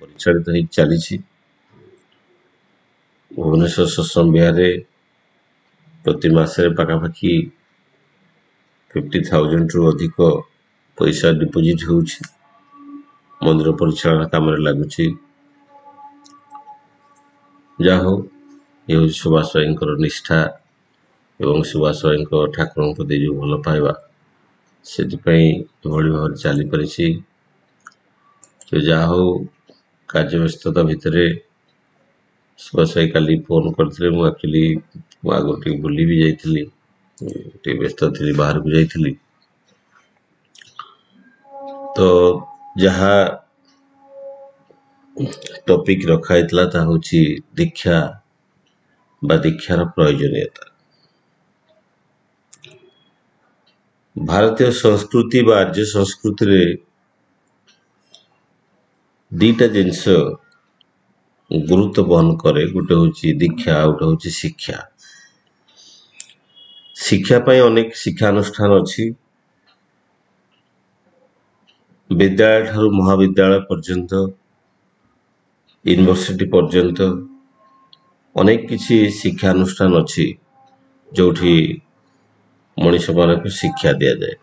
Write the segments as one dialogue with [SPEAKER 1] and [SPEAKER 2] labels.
[SPEAKER 1] परिचालित हो चली भुवनेश्वर सत्संग विहार प्रति मासरे पाखापाखि 50,000 रु अधिक पैसा डिपोजिट हो मंदिर परिचालन काम लगुच जा हो ये सुभाष भाई निष्ठा एवं सुभाष भाई ठाकुर प्रति जो भल पाइबा से भाव चली पारी तो जा हो कार्य व्यस्तता भितर सुभाष भाई काली फोन करते एक्चुअली आगे बुली भी जाइली व्यस्त थी बाहर को जाइली तो जहाँ टॉपिक रखाई हूँ दीक्षा बा दीक्षार प्रयोजनीयता भारतीय संस्कृति बा आर्य संस्कृति रे दीटा जिनस गुरुत्व बहन करे गोटे हूँ दीक्षा गोटे हूँ शिक्षा शिक्षा पाई अनेक शिक्षानुष्ठान अच्छी विद्यालय ठारू महाविद्यालय पर्यंत यूनिवर्सिटी पर्यंत अनेक किसी शिक्षानुष्ठान अच्छी जो मनीष मान को शिक्षा दि जाए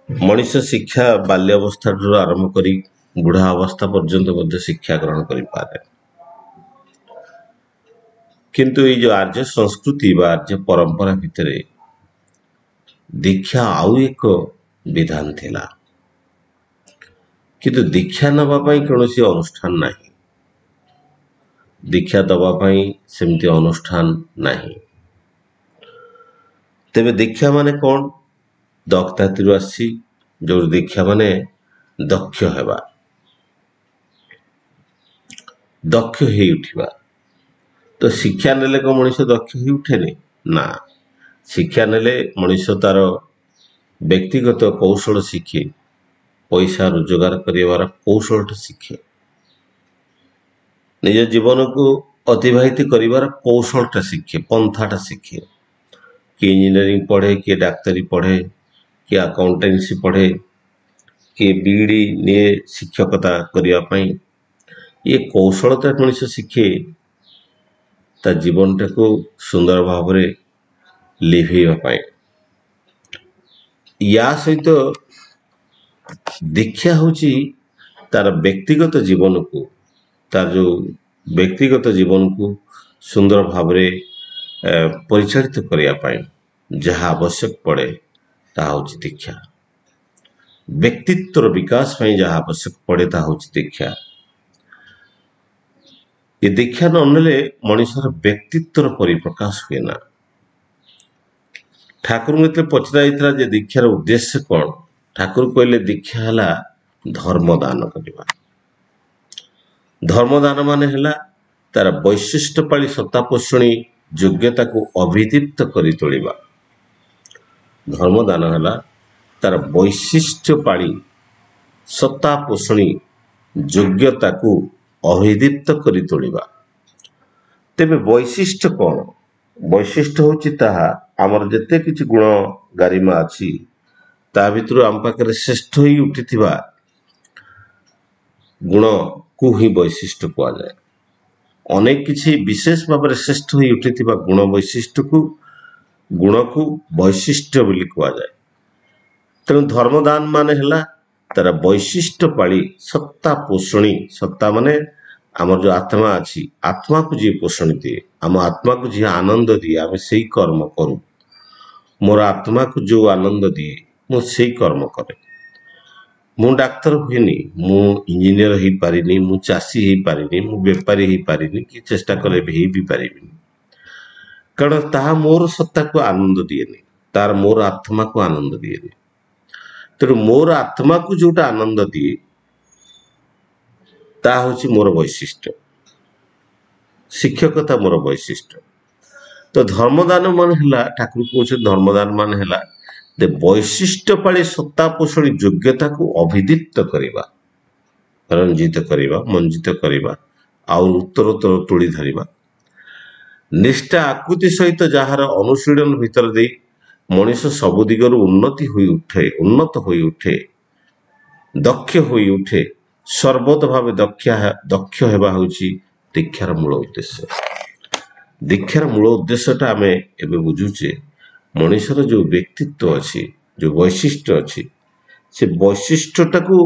[SPEAKER 1] मनीष शिक्षा बाल्यावस्था आरंभ कर बुढ़ा अवस्था पर्यंत शिक्षा ग्रहण करें किंतु ये जो आर्य संस्कृति बा आर्य परंपरा भितर दीक्षा आउ एक विधान थिला किंतु दीक्षा नवापाई कौन अनुष्ठान नहीं दीक्षा दवापाई सेमती अनुष्ठान नहीं तेबे दीक्षा माने कौन दक्षताति आसी जो दीक्षा माने दक्ष हेबा दक्ष ही उठिबा तो शिक्षा नेले को मनुष्य दक्ष ही उठेनी ना शिक्षा नेले मनुष्य तार व्यक्तिगत कौशल शिखे पैसा रोजगार कर कौशल शिखे निज जीवन को अतिवाहित कर कौशलटा शिखे पंथाटा शिखे किए इंजीनियरिंग पढ़े किए डाक्तरी पढ़े किए अकाउंटेंसी पढ़े किए बीडी निये शिक्षकता करने ये कौशलता मनुष्य शिखे ता जीवनटा को सुंदर भाव में लिभेवाई या सहित दीक्षा हूँ तार व्यक्तिगत जीवन को तार जो व्यक्तिगत जीवन को सुंदर भाव में परिचालित करने जहाँ आवश्यक पड़े ता हूँ दीक्षा व्यक्तित्व विकास जहाँ आवश्यक पड़े ता हूँ दीक्षा ये दीक्षा ननेले मनुष्यर व्यक्तित्व परिप्रकाश हुए ना ठाकुर को पचरा जे दीक्षार उद्देश्य कौन ठाकुर कहले दीक्षा है धर्मदान करवा धर्मदान मान है तार वैशिष्ट्य पाली सत्ता पोषणी योग्यता को अभिदीप्त कर तोड़वा धर्मदान है तार वैशिष्ट्य पाली सत्ता पोषणी योग्यता को अभिदीप्त कर तोड़वा तेबे वैशिष्ट्य कौन वैशिष्ट्य हूँ आमर जिते किसी गुण गारिमा अच्छी ता भितर आम पाखे श्रेष्ठ ही उठी गुण को ही वैशिष्ट्य कहुए अनेक किसी विशेष भाव में श्रेष्ठ ही उठी गुण वैशिष्ट्य को गुण को वैशिष्ट्य बोली कहुए तेणु धर्मदान माने है तार वैशिष्ट्य पाली सत्ता पोषणी सत्ता माने आमर जो आत्मा अच्छी आत्मा को जी पोषण दिए आम आत्मा को जी आनंद दिए आम से कर्म करूँ मोर आत्मा को जो आनंद दिए मुझे कर्म करे मु डाक्तर हुएनी मु इंजीनियर हो पारिनी मु चाषी हो पारिनी मु बेपारी हो पारिनी कि चेष्टा कले भी पारिनी कारण ताहा मोर सत्ता को आनंद दिएनी तार मोर आत्मा को आनंद दिएनी तेणु मोर आत्मा को जोटा आनंद दिए ता हूँ मोर वैशिष्ट्य शिक्षकता मोर वैशिष्ट्य तो धर्मदान मान है ठाकुर कहते धर्मदान मान है वैशिष्ट्य पाली सत्ता पोषण योग्यता को अभिदीप्त करवा रंजित करवा मंजित करवा आउ उत्तरोत्तर तोड़ी धरवा निष्ठा आकृति सहित जार अनुशीलन भितर दे मनीष सबु दिगरु उन्नत हो उठे दक्ष हो उठे ସର୍ବତ ଭାବେ ଦକ୍ଷ ହେବା ହେଉଛି ଦୀକ୍ଷାର ମୂଳ ଉଦ୍ଦେଶ୍ୟ। ଦୀକ୍ଷାର ମୂଳ ଉଦ୍ଦେଶ୍ୟଟା ଆମେ ଏବେ ବୁଝୁଛେ ମଣିଷର ଯେଉଁ ବ୍ୟକ୍ତିତ୍ୱ ଅଛି, ଯେଉଁ ବୈଶିଷ୍ଟ୍ୟ ଅଛି, ସେ ବୈଶିଷ୍ଟ୍ୟଟାକୁ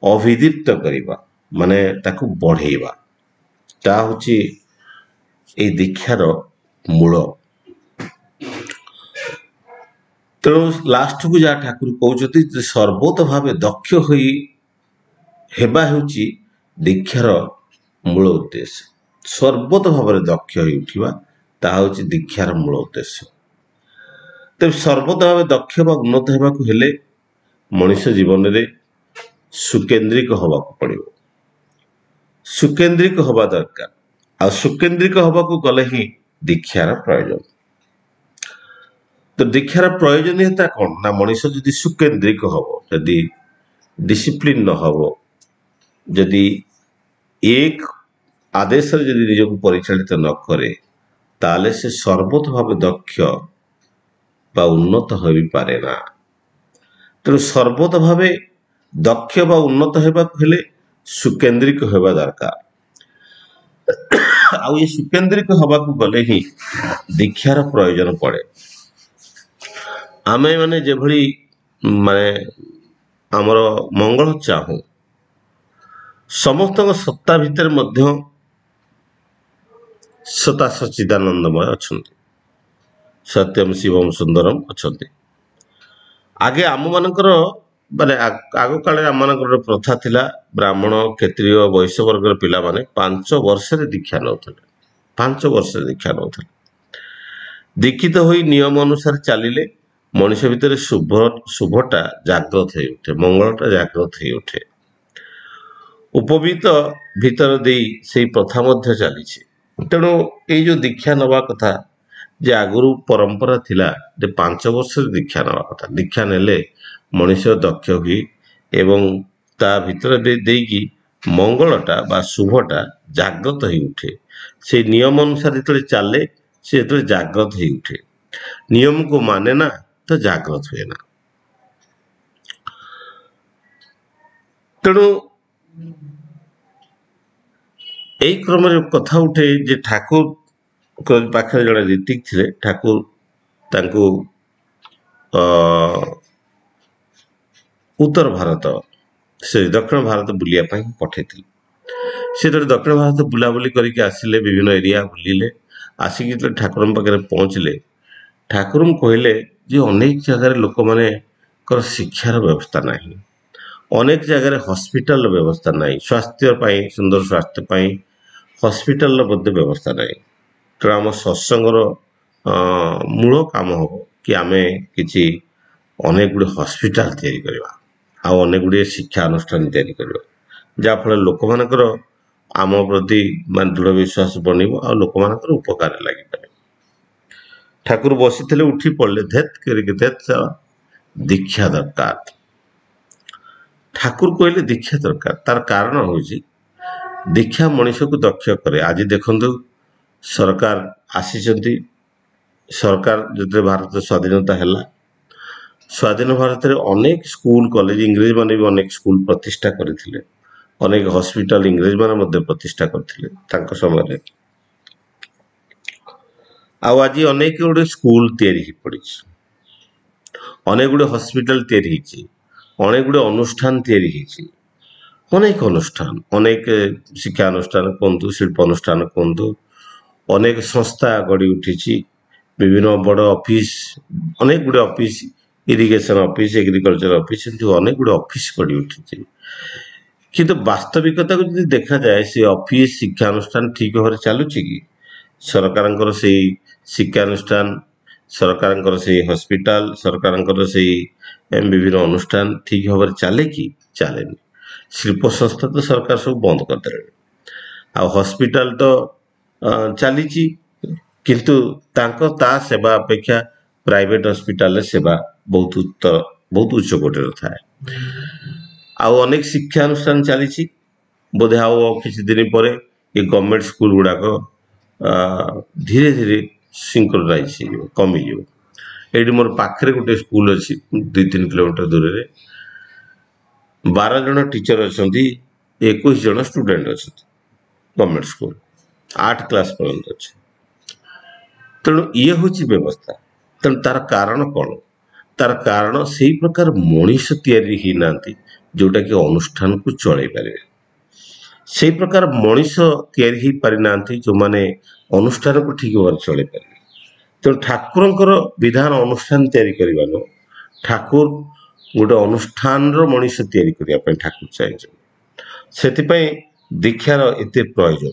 [SPEAKER 1] ଅଭିଦୀପ୍ତ କରିବା, ମାନେ ତାକୁ ବଢ଼େଇବା, ତା ହେଉଛି ଏଇ ଦୀକ୍ଷାର ମୂଳ। ତେଣୁ ଲାଷ୍ଟକୁ ଯାହା ଠାକୁର କହୁଛନ୍ତି ଯେ ସର୍ବତ ଭାବେ ଦକ୍ଷ ହୋଇ ହେବା ହେଉଛି ଦୀକ୍ଷାର ମୂଳ ଉଦ୍ଦେଶ୍ୟ। ସର୍ବତ ଭାବରେ ଦକ୍ଷ ହୋଇ ଉଠିବା ତାହା ହେଉଛି ଦୀକ୍ଷାର ମୂଳ ଉଦ୍ଦେଶ୍ୟ। ତେବେ ସର୍ବତ ଭାବେ ଦକ୍ଷ ବା ଉନ୍ନତ ହେବାକୁ ହେଲେ ମଣିଷ ଜୀବନରେ ସୁକେନ୍ଦ୍ରିକ ହେବାକୁ ପଡ଼ିବ, ସୁକେନ୍ଦ୍ରିକ ହେବା ଦରକାର। ଆଉ ସୁକେନ୍ଦ୍ରିକ ହେବାକୁ ଗଲେ ହିଁ ଦୀକ୍ଷାର ପ୍ରয়োଜନ। ତ ଦୀକ୍ଷାର ପ୍ରয়োଜନୀୟତା କ'ଣ ନା ମଣିଷ ଯଦି ସୁକେନ୍ଦ୍ରିକ ହେବ, ଯଦି ଡିସିପ୍ଲିନ୍ ନ ହେବ, ଯଦି ଏକ ଆଦେଶରେ ଯଦି ନିଜକୁ ପରିଚାଳିତ ନ କରେ, ତାହେଲେ ସେ ସର୍ବତ ଭାବେ ଦକ୍ଷ ବା ଉନ୍ନତ ହୋଇପାରେ ନା। ତେଣୁ ସର୍ବତ ଭାବେ ଦକ୍ଷ ବା ଉନ୍ନତ ହେବାକୁ ହେଲେ ସୁକେନ୍ଦ୍ରିକ ହେବା ଦରକାର। ଆଉ ଏ ସୁକେନ୍ଦ୍ରିକ ହେବାକୁ ଗଲେ ହିଁ ଦୀକ୍ଷାର ପ୍ରୟୋଜନ ପଡ଼େ। ଆମେ ମାନେ ଯେଭଳି ମାନେ ଆମର ମଙ୍ଗଳ ଚାହୁଁ, ସମସ୍ତଙ୍କ ସତ୍ତା ଭିତରେ ମଧ୍ୟ ସତା ସଚ୍ଚିଦାନନ୍ଦମୟ ଅଛନ୍ତି, ସତ୍ୟମ୍ ଶିବମ୍ ସୁନ୍ଦରମ୍ ଅଛନ୍ତି। ଆଗେ ଆମମାନଙ୍କର ମାନେ ଆଗ କାଳରେ ଆମମାନଙ୍କର ଗୋଟେ ପ୍ରଥା ଥିଲା, ବ୍ରାହ୍ମଣ କ୍ଷତ୍ରିୟ ବୈଶ୍ୟ ବର୍ଗର ପିଲାମାନେ 5 ବର୍ଷରେ ଦୀକ୍ଷା ନେଉଥିଲେ, 5 ବର୍ଷରେ ଦୀକ୍ଷା ନେଉଥିଲେ। ଦୀକ୍ଷିତ ହୋଇ ନିୟମ ଅନୁସାରେ ଚାଲିଲେ ମଣିଷ ଭିତରେ ଶୁଭଟା ଜାଗ୍ରତ ହେଇ ଉଠେ, ମଙ୍ଗଳଟା ଜାଗ୍ରତ ହେଇ ଉଠେ। ଉପବୀତ ଭିତର ଦେଇ ସେଇ ପ୍ରଥା ମଧ୍ୟ ଚାଲିଛି। ତେଣୁ ଏଇ ଯେଉଁ ଦୀକ୍ଷା ନେବା କଥା, ଯେ ଆଗରୁ ପରମ୍ପରା ଥିଲା ଯେ 5 ବର୍ଷରେ ଦୀକ୍ଷା ନେବା କଥା, ଦୀକ୍ଷା ନେଲେ ମଣିଷ ଦକ୍ଷ ହୁଏ ଏବଂ ତା ଭିତରେ ଦେଇକି ମଙ୍ଗଳଟା ବା ଶୁଭଟା ଜାଗ୍ରତ ହେଇ ଉଠେ। ସେଇ ନିୟମ ଅନୁସାରେ ଯେତେବେଳେ ଚାଲେ ସେ ଯେତେବେଳେ ଜାଗ୍ରତ ହେଇ ଉଠେ, ନିୟମକୁ ମାନେ ନା ତ ଜାଗ୍ରତ ହୁଏ ନା। ତେଣୁ ଏଇ କ୍ରମରେ କଥା ଉଠେ ଯେ ଠାକୁର ପାଖରେ ଜଣେ ରୀତିକ୍ ଥିଲେ, ଠାକୁର ତାଙ୍କୁ ଉତ୍ତର ଭାରତ ସେ ଦକ୍ଷିଣ ଭାରତ ବୁଲିବା ପାଇଁ ପଠାଇଥିଲେ। ସେ ଯେତେବେଳେ ଦକ୍ଷିଣ ଭାରତ ବୁଲାବୁଲି କରିକି ଆସିଲେ, ବିଭିନ୍ନ ଏରିଆ ବୁଲିଲେ, ଆସିକି ଯେତେବେଳେ ଠାକୁରଙ୍କ ପାଖରେ ପହଞ୍ଚିଲେ, ଠାକୁରଙ୍କୁ କହିଲେ ଯେ ଅନେକ ଜାଗାରେ ଲୋକମାନଙ୍କର ଶିକ୍ଷାର ବ୍ୟବସ୍ଥା ନାହିଁ, ଅନେକ ଜାଗାରେ ହସ୍ପିଟାଲର ବ୍ୟବସ୍ଥା ନାହିଁ, ସ୍ୱାସ୍ଥ୍ୟ ପାଇଁ ସୁନ୍ଦର ସ୍ୱାସ୍ଥ୍ୟ ପାଇଁ ହସ୍ପିଟାଲର ମଧ୍ୟ ବ୍ୟବସ୍ଥା ନାହିଁ। ତେଣୁ ଆମ ସତ୍ସଙ୍ଗର ମୂଳ କାମ ହେବ କି ଆମେ କିଛି ଅନେକ ଗୁଡ଼ିଏ ହସ୍ପିଟାଲ ତିଆରି କରିବା, ଆଉ ଅନେକ ଗୁଡ଼ିଏ ଶିକ୍ଷା ଅନୁଷ୍ଠାନ ତିଆରି କରିବା, ଯାହାଫଳରେ ଲୋକମାନଙ୍କର ଆମ ପ୍ରତି ମାନେ ଦୃଢ଼ ବିଶ୍ୱାସ ବନିବ ଆଉ ଲୋକମାନଙ୍କର ଉପକାରରେ ଲାଗିପାରେ। ଠାକୁର ବସିଥିଲେ, ଉଠି ପଡ଼ିଲେ, ଧେତ୍ କରିକି ଦୀକ୍ଷା ଦରକାର। ଠାକୁର କହିଲେ ଦୀକ୍ଷା ଦରକାର, ତାର କାରଣ ହେଉଛି ଦୀକ୍ଷା ମଣିଷକୁ ଦକ୍ଷ କରେ। ଆଜି ଦେଖନ୍ତୁ ସରକାର ଆସିଛନ୍ତି, ସରକାର ଯେତେବେଳେ ଭାରତ ସ୍ୱାଧୀନତା ହେଲା, ସ୍ୱାଧୀନ ଭାରତରେ ଅନେକ ସ୍କୁଲ କଲେଜ, ଇଂରେଜମାନେ ବି ଅନେକ ସ୍କୁଲ ପ୍ରତିଷ୍ଠା କରିଥିଲେ, ଅନେକ ହସ୍ପିଟାଲ ଇଂରେଜମାନେ ମଧ୍ୟ ପ୍ରତିଷ୍ଠା କରିଥିଲେ ତାଙ୍କ ସମୟରେ। ଆଉ ଆଜି ଅନେକ ଗୁଡ଼ିଏ ସ୍କୁଲ ତିଆରି ହେଇ ପଡ଼ିଛି, ଅନେକ ଗୁଡ଼ିଏ ହସ୍ପିଟାଲ ତିଆରି ହେଇଛି, ଅନେକ ଗୁଡ଼ିଏ ଅନୁଷ୍ଠାନ ତିଆରି ହେଇଛି, ଅନେକ ଅନୁଷ୍ଠାନ, ଅନେକ ଶିକ୍ଷାନୁଷ୍ଠାନ କୁହନ୍ତୁ, ଶିଳ୍ପ ଅନୁଷ୍ଠାନ କୁହନ୍ତୁ, ଅନେକ ସଂସ୍ଥା ଗଢ଼ି ଉଠିଛି, ବିଭିନ୍ନ ବଡ଼ ଅଫିସ, ଅନେକ ଗୁଡ଼ିଏ office, irrigation office, agriculture office, ଏମିତି ଅନେକ ଗୁଡ଼ିଏ ଅଫିସ ଗଢ଼ି ଉଠିଛି। କିନ୍ତୁ ବାସ୍ତବିକତାକୁ ଯଦି ଦେଖାଯାଏ, ସେ ଅଫିସ ଶିକ୍ଷାନୁଷ୍ଠାନ ଠିକ ଭାବରେ ଚାଲୁଛି କି? ସରକାରଙ୍କର ସେଇ ଶିକ୍ଷାନୁଷ୍ଠାନ, ସରକାରଙ୍କର ସେଇ ହସ୍ପିଟାଲ, ସରକାରଙ୍କର ସେଇ ବିଭିନ୍ନ ଅନୁଷ୍ଠାନ ଠିକ ଭାବରେ ଚାଲେ କି? ଚାଲେନି। ଶିଳ୍ପ ସଂସ୍ଥା ତ ସରକାର ସବୁ ବନ୍ଦ କରିଦେଲେଣି, ଆଉ ହସ୍ପିଟାଲ ତ ଚାଲିଛି, କିନ୍ତୁ ତା ସେବା ଅପେକ୍ଷା ପ୍ରାଇଭେଟ ହସ୍ପିଟାଲରେ ସେବା ବହୁତ ଉଚ୍ଚ କୋଟିର ଥାଏ। ଆଉ ଅନେକ ଶିକ୍ଷାନୁଷ୍ଠାନ ଚାଲିଛି, ବୋଧେ ଆଉ କିଛି ଦିନ ପରେ ଏ ଗଭର୍ଣ୍ଣମେଣ୍ଟ ସ୍କୁଲ ଗୁଡ଼ାକ ଧୀରେ ଧୀରେ ସିଙ୍କରୋନାଇଜ ହେଇଯିବ, କମିଯିବ। ଏଇଠି ମୋର ପାଖରେ ଗୋଟେ ସ୍କୁଲ ଅଛି, 2-3 କିଲୋମିଟର ଦୂରରେ। 12 जन टीचर अच्छा 21 जन स्टूडेंट अच्छा गवर्नमेंट स्कूल 8 क्लास पर्यंत अच्छे तेणु ये हूँ व्यवस्था तेणु तार कारण कौन तार कारण से प्रकार मनीष तैयारी ही ना जोटा कि अनुष्ठान को चलई पारे से प्रकार मनीष तैयारी ही पारि ना जो माने अनुष्ठान को ठीक भाव चलई पारे तेणु ठाकुर विधान अनुष्ठान तैयारी करवा ठाकुर गोटे अनुष्ठान मनीष तैयारी करने ठाकुर चाहिए से दीक्षार एत प्रयोजन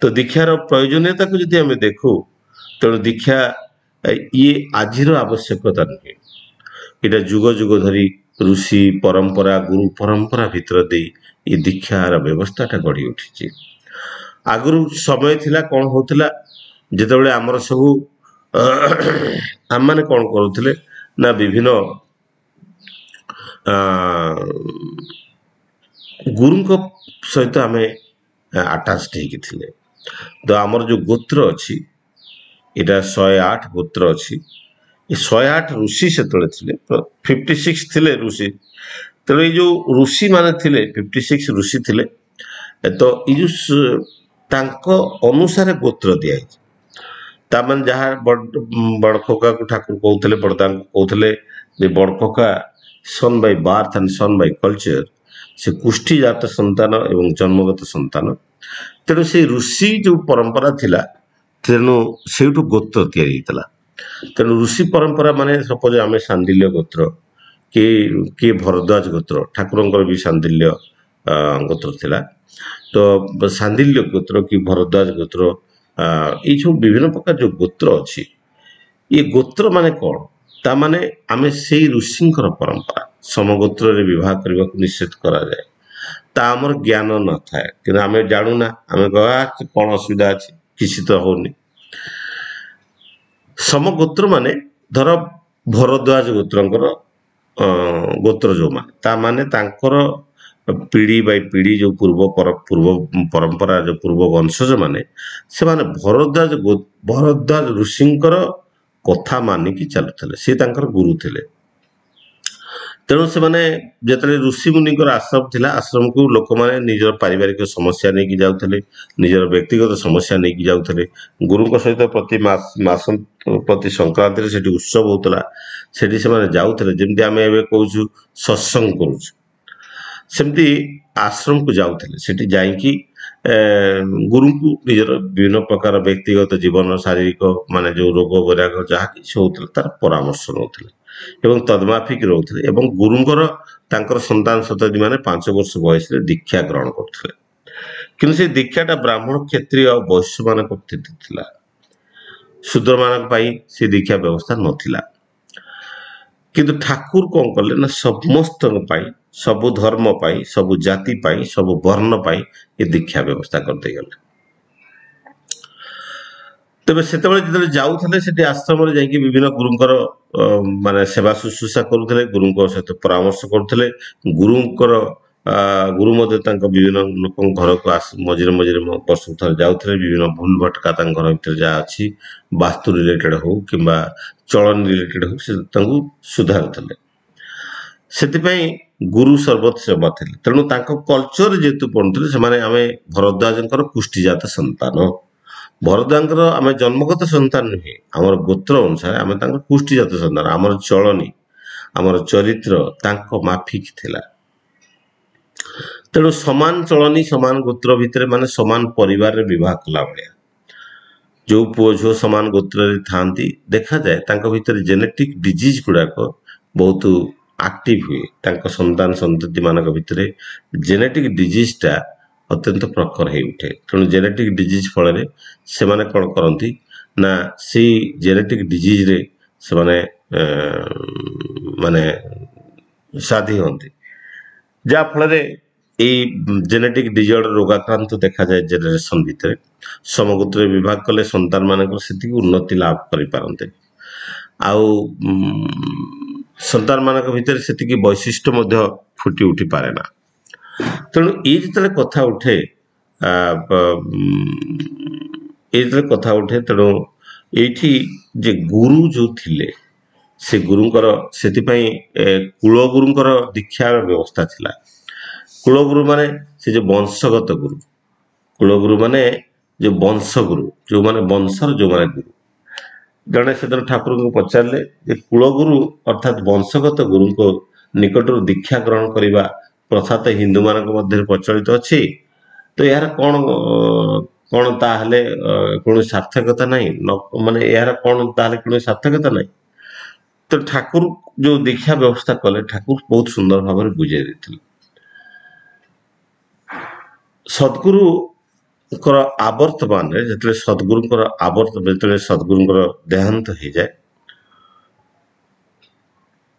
[SPEAKER 1] तो दीक्षार प्रयोजनीयता को जब आम देखू तेणु दीक्षा ये आज आवश्यकता नुहे यहाँ जुग जुग धरी ऋषि परंपरा गुरु परंपरा भितर दे ये दीक्षार व्यवस्थाटा गढ़ी उठी आगु समय थिला कौन होता जिते आमर सबू आम मैंने कौन करुले ना विभिन्न गुरु सहित आम आटाच्ड होते तो आमर जो गोत्र अच्छी यहाँ 108 गोत्र अच्छी ये 108 ऋषि से 56 थे ऋषि तेणु ये जो ऋषि माने थे 56 ऋषि थे तो ये जो अनुसार गोत्र दिखाई तामान जहाँ बड़खोका को ठाकुर कहते बड़दा को कहते बड़खोका son by birth and son by culture से कुष्ठीजात संतान एवं जन्मगत संतान तेणु से ऋषि जो परंपरा थिला तेणु से गोत्र या तेणु ऋषि परंपरा माने सपोज आम सांडिल्य गोत्र कि भरद्वाज गोत्र ठाकुर भी सांडिल्य गोत्र थिला तो सांडिल्य गोत्र कि भरद्वाज गोत्र ये सब विभिन्न प्रकार जो गोत्र अच्छी ये गोत्र माने कौन ता माने आमे से ऋषि परंपरा समगोत्र विवाह करने को निषेध करा जाए ता आमर ज्ञान न था कि आम जानूना आम कह कौन असुविधा अच्छी किसी तो होनी समगोत्र माने धर भरद्वाज गोत्रंकर गोत्र जो माने तांकर पीढ़ी बाय पीढ़ी जो पूर्व परंपरा जो पूर्व वंशज माने से माने भरद्वाज ऋषिंकर कथा मानिकी चलुले सी गुरु थे तेणु से माने जिते ऋषि मुनिकर आश्रम थिला आश्रम को लोक माने निजर पारिवारिक समस्या नहीं कि जाउथले निजर व्यक्तिगत समस्या नहीं कि जाउथले गुरु सहित प्रति मास प्रति संक्रांति से उत्सव होता से माने जाउथले जेमती आमे एबे कहूछु सत्संग करूछु सेमती आश्रम को जाउथले सेठी जाईकी गुरु को निजर विभिन्न प्रकार व्यक्तिगत जीवन शारीरिक माने जो रोग वैराग जहाँ किसी होता तार परामर्श नौते एवं तदमाफिक रोते एवं गुरुंकर तांकर संतान सतती माने 5 वर्ष बयस दीक्षा ग्रहण करते कि से दीक्षाटा ब्राह्मण क्षत्रिय और वैश्य मान शूद्र मान से दीक्षा व्यवस्था नथिला किंतु ठाकुर कौन कले ना समस्त सबु धर्म पाई सबु जाति पाई सबु वर्ण पाई ये दीक्षा व्यवस्था करते गले तेज से जाऊे आश्रम जाकि विभिन्न गुरुंकर माने सेवा शुश्रूषा करुले गुरु सहित परामर्श करुले गुरुंकर गुरु विभिन्न लोक घर को मझे मझे वर्ष थर जाऊे विभिन्न भूल भटका घर भर जहाँ अच्छी वास्तु रिलेटेड हो कि चलन रिलेटेड हो सुधारुले से गुरु सर्वत सेवा थे तेणु कल्चर जेहेतु पढ़ुते से आम भरद्वाजर कुष्ठीजात संतान भरद्वाजर आम जन्मगत संतान नुहे आमर गोत्र अनुसार आम कुष्ठीजात संतान आमर चलनी आमर चरित्र माफिक थिला तेणु समान चलनी समान गोत्र भितर माने समान परिवार विवाह कला भाया जो पुओ झो समान गोत्र थांती देखा जाए भितर जेनेटिक डिजीज गुड़ाक बहुत एक्टिव हुए संतान संतति मान भितर जेनेटिक डिजीजटा अत्यंत प्रखर हो उठे तेणु जेनेटिक डिजीज फल से माने कौन करती ना से जेनेटिक डिजीज रे से माने माने साधी होती जहाँ फल जेनेटिक डिजर्डर रोगाक्रांत देखा जाए जेनेरेशन भितर समगोत्र विभाग कले संतान मानक से उन्नति लाभ करें आउ संतान मानक भितर से वैशिष्ट्य फुटी उठी पारे ना तेणु ये जिते कथा उठे ये कथा उठे तेणु ये गुरु जो थिले से गुरुंकर सेतिपाई कुलगुरुंकर दीक्षा व्यवस्था थिला। कुलगुरु माने से जो वंशगत गुरु, कुलगुरु माने जो वंशगुरु, जो माने वंशर जो माने गुरु। जड़े से ठाकुर को पचारे जे कुलगुरु अर्थात वंशगत गुरु को निकट दीक्षा ग्रहण करने प्रथा तो हिंदू मान मध्य प्रचलित अच्छी, तो यार कौन कौन ताहले कौन सार्थकता नहीं माने यार कौन ताहले कौन सार्थकता नहीं। तो ठाकुर जो दीक्षा व्यवस्था कले ठाकुर बहुत सुंदर भाव में बुझे देते। सद्गुरु आवर्तमान जो सद्गुरुंकर जो सद्गुरुंकर देहांत हो जाए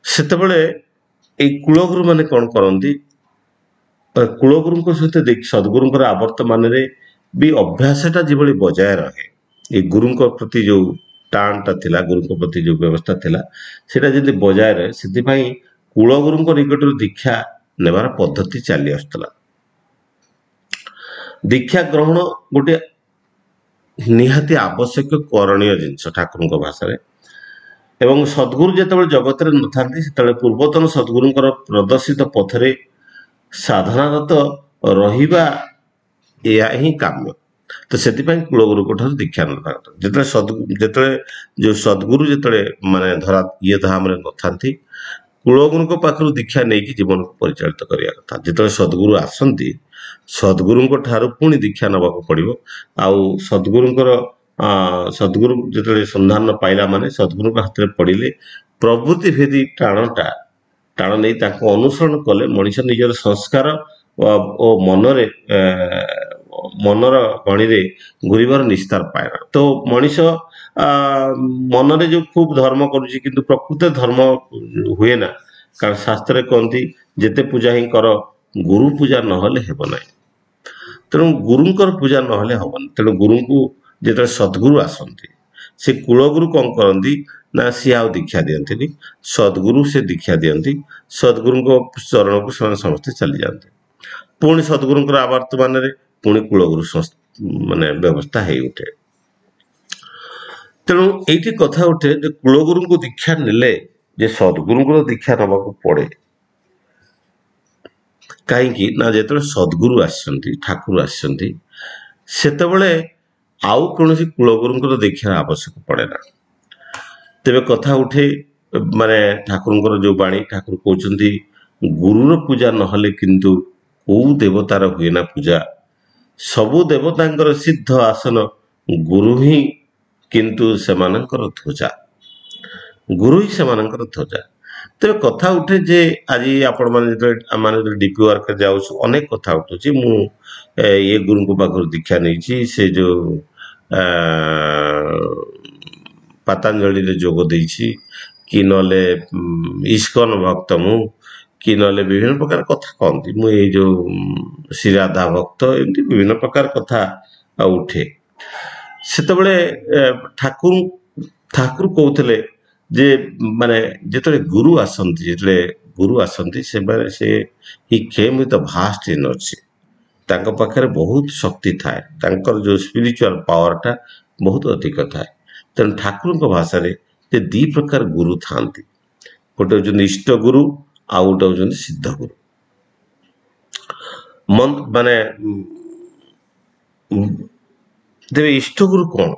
[SPEAKER 1] सेतबेले कुलगुरु माने कौन करती, कुलगुरु सहित सद्गुरुंकर आवर्तमान भी अभ्यासटा जो बजाय रहे, ये गुरु प्रति जो टाणटा थिला, गुरु प्रति जो व्यवस्था थिला सेटा जदि बजाय रहे से कुलगुरु निकट दीक्षा नेबार पद्धति चली आसुला। दीक्षा ग्रहण गोटे निहाती आवश्यक करणीय जिनस ठाकुर भाषा एवं सद्गुरु जिते जगत न था पूर्वतन सद्गुरुंकर प्रदर्शित पथरे साधनारत रहिबा या ही काम्य। तो से कुलगुरु ठार दीक्षा ना जो जो सद्गुरु जिते माने धरा ये धाम न था कुलगुरु पाखु दीक्षा नहीं जीवन को परिचालित करने कथा। जिते सद्गुरु आसती सद्गुरु ठार पुणी दीक्षा नवा पड़ो। आउ सद्गुरुंकर सद्गुरु जो सन्धान पाइला माने सद्गुरु हाथ में पड़े प्रवृत्ति भेदी टाणटा टाण नहीं अनुसरण कले मनीष निजर संस्कार और मनरे मनर गणी घूरबार निस्तार पाएना। तो मनीष मनरे जो खूब धर्म करुच्ची किंतु प्रकृत धर्म हुए ना, कारण शास्त्र कहती जेते पूजा ही कर गुरु पूजा नहले हेब ना। तेणु गुरुंकर पूजा नहले हेबन। तेणु गुरु को जो सद्गुरु आसती से कुलगुरु कौन करती ना सी आ दीक्षा दियंती, सद्गुरु से दीक्षा दियंती, सद्गुरु को चरण को समस्ते चली जाते पुणी सद्गुरुंकर आवर्तमान पुणी कुलगुरु माने व्यवस्था है उठे। तेणु ये कथा उठे जो कुलगुरु को दीक्षा नेले जे सद्गुरु दीक्षा नवा पड़े कहीं ना जो सद्गुरु आसती ठाकुर आसती सेतबेले आउ कौन कुलगुरुंकर दीक्षा आवश्यक पड़े ना। तेरे कथा उठे माने ठाकुर जो बाणी ठाकुर कहते गुरुर पूजा नहले किंतु को देवतार हुए ना पूजा, सबु देवतांकर सिद्ध आसन गुरु ही किंतु सेमानंकर ध्वजा, गुरु ही सेमानंकर ध्वजा। तेरे कथा उठे जे आज आपण माने डीपी वर्क जाऊ अनेक कथा उठुची मु ये गुरु को पाखर दीक्षा नहीं से जो पतंजलि जोग देछि कि नले इस्कन भक्त मु कि नले विभिन्न प्रकार कथा कहती मु ये जो श्रीराधा भक्त एमती विभिन्न प्रकार कथा उठे। सेतबेले ठाकुर ठाकुर कहते जे माने जिते गुरु आसती से ही केम विथ भास्ट एनर्जी तांको पाखरे बहुत शक्ति थाए, तांकर जो स्पिरिचुअल पावरटा बहुत अधिक थाए। तेणु ठाकुर भाषा रे दी प्रकार गुरु था, गोटे होती इष्ट गुरु आ गोटे होती सिद्ध गुरु। मन माने तेरे इष्ट गुरु कौन?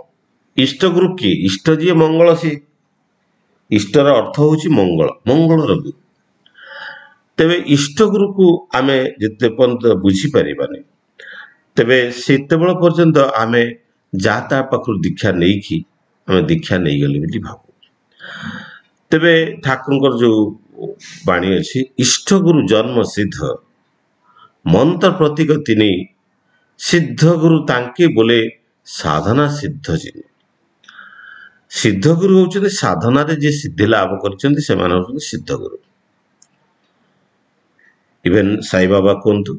[SPEAKER 1] इष्ट गुरु किए? इष्ट जी मंगल, सी इष्टर अर्थ हूँ मंगल, मंगल गुरु। तेरे इष्ट गुरु को आमे जिते पर्यंत बुझीपारे तेरे से पर्यंत आमे जाता पाखु दीक्षा नहीं कि आमे दीक्षा नहीं गली बोली भावु। तेरे ठाकुर जो बाणी अच्छी इष्ट गुरु जन्म सिद्ध मंत्र प्रतीक तीन सिद्ध गुरु तांके बोले साधना सिद्ध जिन। सिद्ध गुरु होउछन्ति साधना रे जे सिद्धि लाभ करछन्ति से माने होउछन्ति सिद्ध गुरु। इवेन साई बाबा कोंतु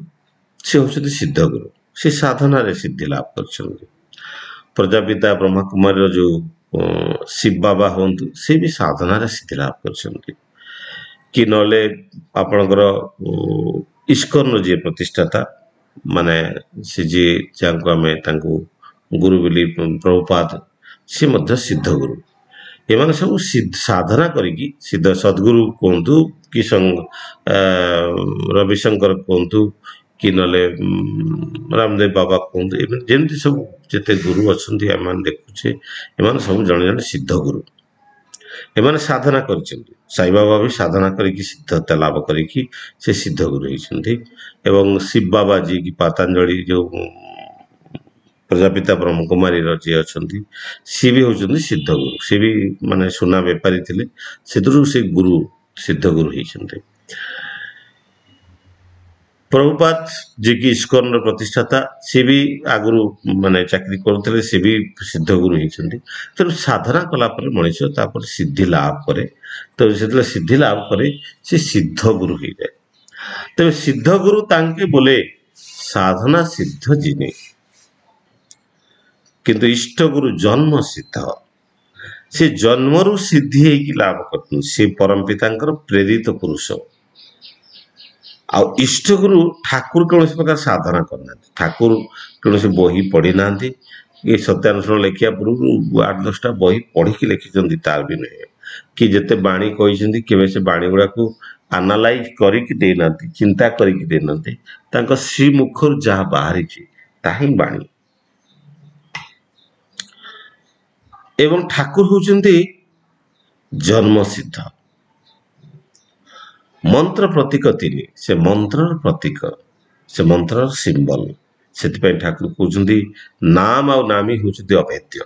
[SPEAKER 1] से होउछन्ति सिद्ध गुरु, से साधना रे सिद्धि लाभ करछन्ति। प्रजापिता ब्रह्मा कुमार जो शिव बाबा होंतु से भी साधना रे सिद्धि लाभ करछन्ति। कि नले आपणकर इस्कन जे प्रतिष्ठाता माने से जे जांको आमे तांको गुरु बोली प्रभुपाद से मध्य सिद्ध गुरु। ଏମାନେ ସବୁ ସାଧନା କରିକି ସିଦ୍ଧ ସଦ୍ଗୁରୁ କୁହନ୍ତୁ କି ରବିଶଙ୍କର କୁହନ୍ତୁ କି ନହେଲେ ରାମଦେବ ବାବା କୁହନ୍ତୁ, ଏମାନେ ଯେମିତି ସବୁ ଯେତେ ଗୁରୁ ଅଛନ୍ତି ଆମେ ଦେଖୁଛେ, ଏମାନେ ସବୁ ଜଣେ ଜଣେ ସିଦ୍ଧ ଗୁରୁ। ଏମାନେ ସାଧନା କରିଛନ୍ତି, ସାଇବାବା ବି ସାଧନା କରିକି ସିଦ୍ଧତା ଲାଭ କରିକି ସେ ସିଦ୍ଧ ଗୁରୁ ହେଇଛନ୍ତି। ଏବଂ ଶିବ ବାବା ଯିଏକି ପାତାଞ୍ଜଳି ଯେଉଁ ପ୍ରଜାପିତା ବ୍ରହ୍ମକୁମାରୀର ଯିଏ ଅଛନ୍ତି, ସିଏ ବି ହେଉଛନ୍ତି ସିଦ୍ଧ ଗୁରୁ। ସିଏ ବି ମାନେ ସୁନା ବେପାରୀ ଥିଲେ, ସେଥିରୁ ସେ ଗୁରୁ ସିଦ୍ଧ ଗୁରୁ ହେଇଛନ୍ତି। ପ୍ରଭୁପାଦ ଯିଏକି ଇସ୍କନର ପ୍ରତିଷ୍ଠାତା, ସିଏ ବି ଆଗରୁ ମାନେ ଚାକିରି କରୁଥିଲେ, ସିଏ ବି ସିଦ୍ଧ ଗୁରୁ ହେଇଛନ୍ତି। ତେଣୁ ସାଧନା କଲା ପରେ ମଣିଷ ତାପରେ ସିଦ୍ଧି ଲାଭ କରେ। ତ ଯେତେବେଳେ ସିଦ୍ଧି ଲାଭ କରେ ସେ ସିଦ୍ଧ ଗୁରୁ ହେଇଯାଏ। ତେବେ ସିଦ୍ଧ ଗୁରୁ ତାଙ୍କେ ବୋଲେ ସାଧନା ସିଦ୍ଧ ଜିନେ, କିନ୍ତୁ ଇଷ୍ଟଗୁରୁ ଜନ୍ମ ସିଦ୍ଧ। ସେ ଜନ୍ମରୁ ସିଦ୍ଧି ହେଇକି ଲାଭ କରୁଛନ୍ତି, ସେ ପରମ ପିତାଙ୍କର ପ୍ରେରିତ ପୁରୁଷ। ଆଉ ଇଷ୍ଟଗୁରୁ ଠାକୁର କୌଣସି ପ୍ରକାର ସାଧନା କରିନାହାନ୍ତି, ଠାକୁର କୌଣସି ବହି ପଢି ନାହାନ୍ତି, କି ସତ୍ୟାନୁଷ୍ଠାନ ଲେଖିବା ପୂର୍ବରୁ 8-10ଟା ବହି ପଢିକି ଲେଖିଛନ୍ତି ତାର ବି ନୁହେଁ। କି ଯେତେ ବାଣୀ କହିଛନ୍ତି କେବେ ସେ ବାଣୀ ଗୁଡାକୁ ଆନାଲାଇଜ କରିକି ଦେଇନାହାନ୍ତି, ଚିନ୍ତା କରିକି ଦେଇନାହାନ୍ତି। ତାଙ୍କ ଶ୍ରୀମୁଖରୁ ଯାହା ବାହାରିଛି ତାହା ହିଁ ବାଣୀ। ଏବଂ ଠାକୁର ହଉଛନ୍ତି ଜନ୍ମସିଦ୍ଧ। ମନ୍ତ୍ର ପ୍ରତୀକ ତିନି, ସେ ମନ୍ତ୍ରର ପ୍ରତୀକ, ସେ ମନ୍ତ୍ରର ସିମ୍ବଲ। ସେଥିପାଇଁ ଠାକୁର କହୁଛନ୍ତି ନାମ ଆଉ ନାମୀ ହଉଛନ୍ତି ଅଭେଦ୍ୟ।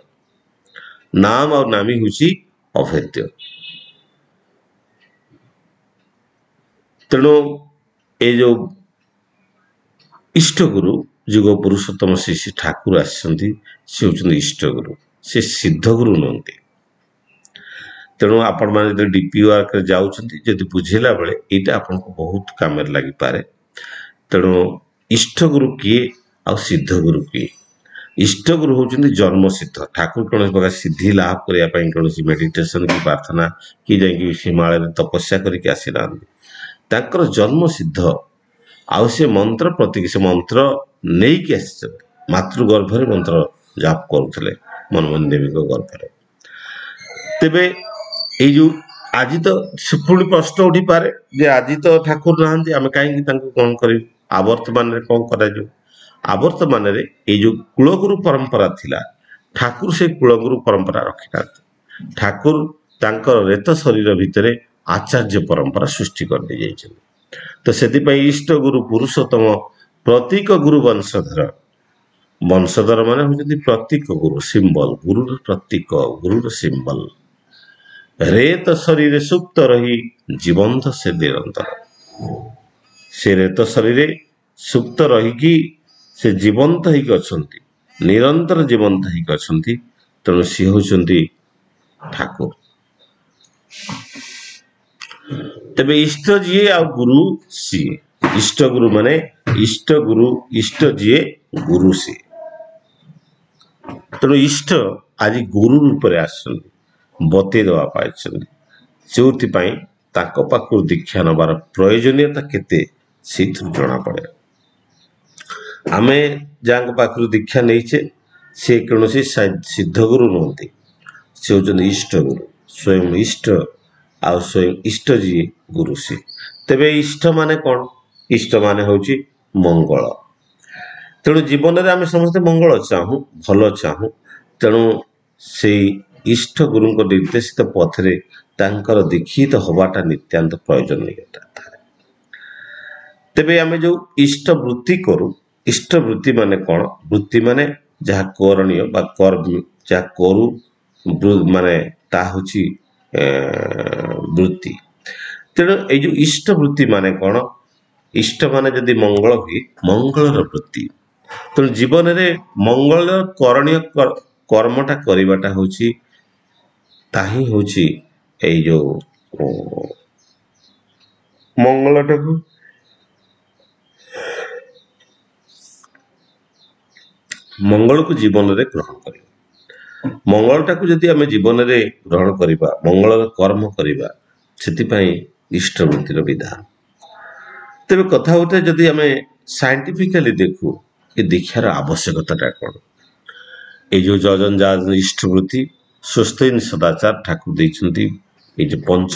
[SPEAKER 1] ନାମ ଆଉ ନାମୀ ହଉଛି ଅଭେଦ୍ୟ। ତେଣୁ ଏ ଯୋଉ ଇଷ୍ଟଗୁରୁ ଯୁଗ ପୁରୁଷୋତ୍ତମ ଶ୍ରୀ ଶ୍ରୀ ଠାକୁର ଆସିଛନ୍ତି, ସେ ହେଉଛନ୍ତି ଇଷ୍ଟଗୁରୁ, ସେ ସିଦ୍ଧଗୁରୁ ନୁହନ୍ତି। ତେଣୁ ଆପଣମାନେ ଯଦି ଡିପି ୱାର୍କରେ ଯାଉଛନ୍ତି, ଯଦି ବୁଝିଲା ବେଳେ ଏଇଟା ଆପଣଙ୍କୁ ବହୁତ କାମରେ ଲାଗିପାରେ। ତେଣୁ ଇଷ୍ଟଗୁରୁ କିଏ ଆଉ ସିଦ୍ଧଗୁରୁ କିଏ? ଇଷ୍ଟଗୁରୁ ହେଉଛନ୍ତି ଜନ୍ମସିଦ୍ଧ। ଠାକୁର କୌଣସି ପ୍ରକାର ସିଦ୍ଧି ଲାଭ କରିବା ପାଇଁ କୌଣସି ମେଡିଟେସନ କି ପ୍ରାର୍ଥନା କି ଯାଇକି ହିମାଳୟରେ ତପସ୍ୟା କରିକି ଆସିନାହାନ୍ତି, ତାଙ୍କର ଜନ୍ମସିଦ୍ଧ। ଆଉ ସେ ମନ୍ତ୍ର ପ୍ରତୀକ, ସେ ମନ୍ତ୍ର ନେଇକି ଆସିଛନ୍ତି, ମାତୃଗର୍ଭରେ ମନ୍ତ୍ର ଜାପ କରୁଥିଲେ ମନମୋହିନୀ ଦେବୀଙ୍କ ଗର୍ଭରେ। ତେବେ ଏଇ ଯୋଉ ଆଜି ତ ପୁଣି ପ୍ରଶ୍ନ ଉଠିପାରେ ଯେ ଆଜି ତ ଠାକୁର ନାହାନ୍ତି, ଆମେ କାହିଁକି ତାଙ୍କୁ କଣ କରିବୁ? ଆବର୍ତ୍ତମାନରେ କଣ କରାଯିବ? ଆବର୍ତ୍ତମାନରେ ଏଇ ଯୋଉ କୁଳଗୁରୁ ପରମ୍ପରା ଥିଲା, ଠାକୁର ସେଇ କୁଳଗୁରୁ ପରମ୍ପରା ରଖିନାହାନ୍ତି। ଠାକୁର ତାଙ୍କର ରେତ ଶରୀର ଭିତରେ ଆଚାର୍ଯ୍ୟ ପରମ୍ପରା ସୃଷ୍ଟି କରିଦେଇ ଯାଇଛନ୍ତି। ତ ସେଥିପାଇଁ ଇଷ୍ଟଗୁରୁ ପୁରୁଷୋତ୍ତମ ପ୍ରତୀକ ଗୁରୁ ବଂଶଧର। ବଂଶଧର ମାନେ ହଉଛନ୍ତି ପ୍ରତୀକ ଗୁରୁ, ସିମ୍ବଲ, ଗୁରୁର ପ୍ରତୀକ, ଗୁରୁର ସିମ୍ବଲ। ରେତ ଶରୀରେ ସୁପ୍ତ ରହି ଜୀବନ୍ତ ସେ ନିରନ୍ତର। ସେ ରେତ ଶରୀରେ ସୁପ୍ତ ରହିକି ସେ ଜୀବନ୍ତ ହେଇକି ଅଛନ୍ତି, ନିରନ୍ତର ଜୀବନ୍ତ ହେଇକି ଅଛନ୍ତି। ତେଣୁ ସିଏ ହଉଛନ୍ତି ଠାକୁର। ତେବେ ଇଷ୍ଟ ଯିଏ ଆଉ ଗୁରୁ ସିଏ। ଇଷ୍ଟ ଗୁରୁ ମାନେ ଇଷ୍ଟ ଗୁରୁ, ଇଷ୍ଟ ଯିଏ ଗୁରୁ ସିଏ। ତେଣୁ ଇଷ୍ଟ ଆଜି ଗୁରୁ ରୂପରେ ଆସିଛନ୍ତି, ବତେଇ ଦେବା ପାଇଛନ୍ତି। ଯେଉଁଥିପାଇଁ ତାଙ୍କ ପାଖରୁ ଦୀକ୍ଷା ନେବାର ପ୍ରয়োଜନୀୟତା କେତେ ସେଇଥିରୁ ଜଣାପଡ଼େ। ଆମେ ଯାହାଙ୍କ ପାଖରୁ ଦୀକ୍ଷା ନେଇଛେ ସେ କୌଣସି ସିଦ୍ଧଗୁରୁ ନୁହନ୍ତି, ସେ ହେଉଛନ୍ତି ଇଷ୍ଟଗୁରୁ। ସ୍ୱୟଂ ଇଷ୍ଟ ଆଉ ସ୍ୱୟଂ ଇଷ୍ଟ ଯିଏ ଗୁରୁ ସିଏ। ତେବେ ଇଷ୍ଟ ମାନେ କଣ? ଇଷ୍ଟ ମାନେ ହଉଛି ମଙ୍ଗଳ। ତେଣୁ ଜୀବନରେ ଆମେ ସମସ୍ତେ ମଙ୍ଗଳ ଚାହୁଁ, ଭଲ ଚାହୁଁ। ତେଣୁ ସେଇ ଇଷ୍ଟ ଗୁରୁଙ୍କ ନିର୍ଦ୍ଦେଶିତ ପଥରେ ତାଙ୍କର ଦୀକ୍ଷିତ ହବାଟା ନିତ୍ୟାନ୍ତ ପ୍ରୟୋଜନୀୟତା। ତେବେ ଆମେ ଯୋଉ ଇଷ୍ଟ ବୃତ୍ତି କରୁ, ଇଷ୍ଟ ବୃତ୍ତି ମାନେ କଣ? ବୃତ୍ତି ମାନେ ଯାହା କରଣୀୟ ବା ଯାହା କରୁ ମାନେ ତାହା ହଉଛି ବୃତ୍ତି। ତେଣୁ ଏଇ ଯୋଉ ଇଷ୍ଟ ବୃତ୍ତି ମାନେ କଣ? ଇଷ୍ଟ ମାନେ ଯଦି ମଙ୍ଗଳ ହୁଏ, ମଙ୍ଗଳର ବୃତ୍ତି। ତେଣୁ ଜୀବନରେ ମଙ୍ଗଳ କରଣୀୟ କର୍ମଟା କରିବାଟା ହଉଛି, ତାହିଁ ହଉଛି ଏଇ ଯୋଉ ମଙ୍ଗଳଟାକୁ ମଙ୍ଗଳକୁ ଜୀବନରେ ଗ୍ରହଣ କରିବା। ମଙ୍ଗଳଟାକୁ ଯଦି ଆମେ ଜୀବନରେ ଗ୍ରହଣ କରିବା, ମଙ୍ଗଳର କର୍ମ କରିବା, ସେଥିପାଇଁ ଇଷ୍ଟବୃତ୍ତିର ବିଧାନ। ତେବେ କଥା ହଉଥାଏ, ଯଦି ଆମେ ସାଇଣ୍ଟିଫିକାଲି ଦେଖୁ ଏ ଦୀକ୍ଷାର ଆବଶ୍ୟକତାଟା କଣ? এই যে যজন যা ইষ্টবৃত্তি ସୁସ୍ଥ ସଦାଚାର ଠାକୁର ଦେଇଛନ୍ତି ଏଇ ଯେ ପଞ୍ଚ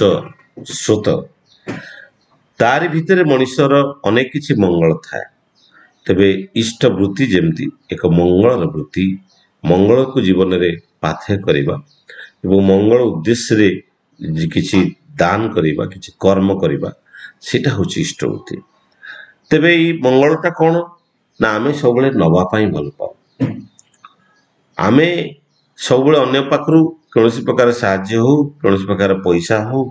[SPEAKER 1] ସ୍ରୋତ ତାରି ଭିତରେ ମଣିଷର ଅନେକ କିଛି ମଙ୍ଗଳ ଥାଏ। ତେବେ ଇଷ୍ଟ ବୃତ୍ତି ଯେମିତି ଏକ ମଙ୍ଗଳର ବୃତ୍ତି, ମଙ୍ଗଳକୁ ଜୀବନରେ ପାଥେୟ କରିବା ଏବଂ ମଙ୍ଗଳ ଉଦ୍ଦେଶ୍ୟରେ କିଛି ଦାନ କରିବା, କିଛି କର୍ମ କରିବା, ସେଇଟା ହେଉଛି ଇଷ୍ଟ ବୃତ୍ତି। ତେବେ ଏଇ ମଙ୍ଗଳଟା କ'ଣ ନା ଆମେ ସବୁବେଳେ ନେବା ପାଇଁ ଭଲ ପାଉ। ଆମେ ସବୁବେଳେ ଅନ୍ୟ ପାଖରୁ କୌଣସି ପ୍ରକାର ସାହାଯ୍ୟ ହଉ, କୌଣସି ପ୍ରକାର ପଇସା ହଉ,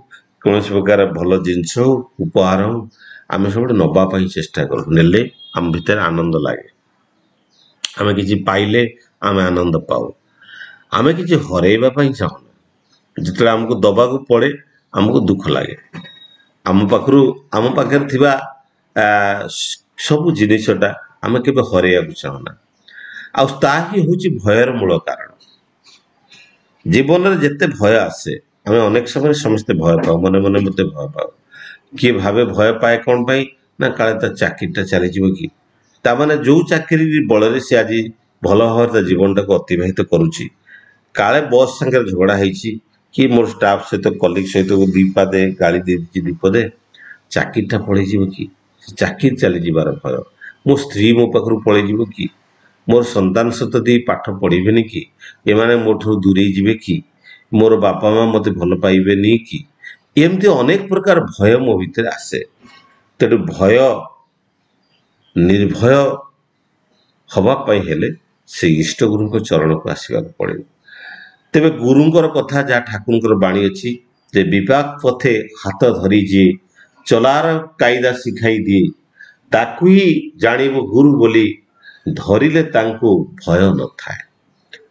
[SPEAKER 1] କୌଣସି ପ୍ରକାର ଭଲ ଜିନିଷ ହଉ, ଉପହାର ହଉ, ଆମେ ସବୁବେଳେ ନେବା ପାଇଁ ଚେଷ୍ଟା କରୁ। ନେଲେ ଆମ ଭିତରେ ଆନନ୍ଦ ଲାଗେ, ଆମେ କିଛି ପାଇଲେ ଆମେ ଆନନ୍ଦ ପାଉ। ଆମେ କିଛି ହରେଇବା ପାଇଁ ଚାହୁଁନା। ଯେତେବେଳେ ଆମକୁ ଦବାକୁ ପଡ଼େ ଆମକୁ ଦୁଃଖ ଲାଗେ। ଆମ ପାଖରେ ଥିବା ସବୁ ଜିନିଷଟା ଆମେ କେବେ ହରେଇବାକୁ ଚାହୁଁନା। ଆଉ ତାହା ହିଁ ହେଉଛି ଭୟର ମୂଳ କାରଣ। ଜୀବନରେ ଯେତେ ଭୟ ଆସେ, ଆମେ ଅନେକ ସମୟରେ ସମସ୍ତେ ଭୟ ପାଉ, ମନେ ମନେ ମୋତେ ଭୟ ପାଉ। କିଏ ଭାବେ ଭୟ ପାଏ କ'ଣ ପାଇଁ ନା କାଳେ ତା ଚାକିରିଟା ଚାଲିଯିବ କି। ତାମାନେ ଯୋଉ ଚାକିରି ବଳରେ ସେ ଆଜି ଭଲ ଭାବରେ ତା ଜୀବନଟାକୁ ଅତିବାହିତ କରୁଛି, କାଳେ ବସ୍ ସାଙ୍ଗରେ ଝଗଡ଼ା ହେଇଛି କି ମୋର ଷ୍ଟାଫ୍ ସହିତ କଲିଗ ସହିତ ଦିପାଦେ ଗାଳି ଦେଇଛି, ଦିପଦେ ଚାକିରିଟା ପଳେଇଯିବ କି, ଚାକିରି ଚାଲିଯିବାର ଭୟ। ମୋ ସ୍ତ୍ରୀ ମୋ ପାଖରୁ ପଳେଇଯିବ କି, ମୋର ସନ୍ତାନ ସହିତ ଦେଇ ପାଠ ପଢ଼ିବେନି କି, ଏମାନେ ମୋ ଠାରୁ ଦୂରେଇ ଯିବେ କି, ମୋର ବାପା ମା ମୋତେ ଭଲ ପାଇବେନି କି, ଏମିତି ଅନେକ ପ୍ରକାର ଭୟ ମୋ ଭିତରେ ଆସେ। ତେଣୁ ଭୟ ନିର୍ଭୟ ହବା ପାଇଁ ହେଲେ ସେ ଇଷ୍ଟ ଗୁରୁଙ୍କ ଚରଣକୁ ଆସିବାକୁ ପଡ଼ିବ। ତେବେ ଗୁରୁଙ୍କର କଥା ଯାହା ଠାକୁରଙ୍କର ବାଣୀ ଅଛି ଯେ ବିପାକ ପଥେ ହାତ ଧରି ଯିଏ ଚଲାର କାଇଦା ଶିଖାଇ ଦିଏ, ତାକୁ ହିଁ ଜାଣିବ ଗୁରୁ ବୋଲି, ଧରିଲେ ତାଙ୍କୁ ଭୟ ନଥାଏ।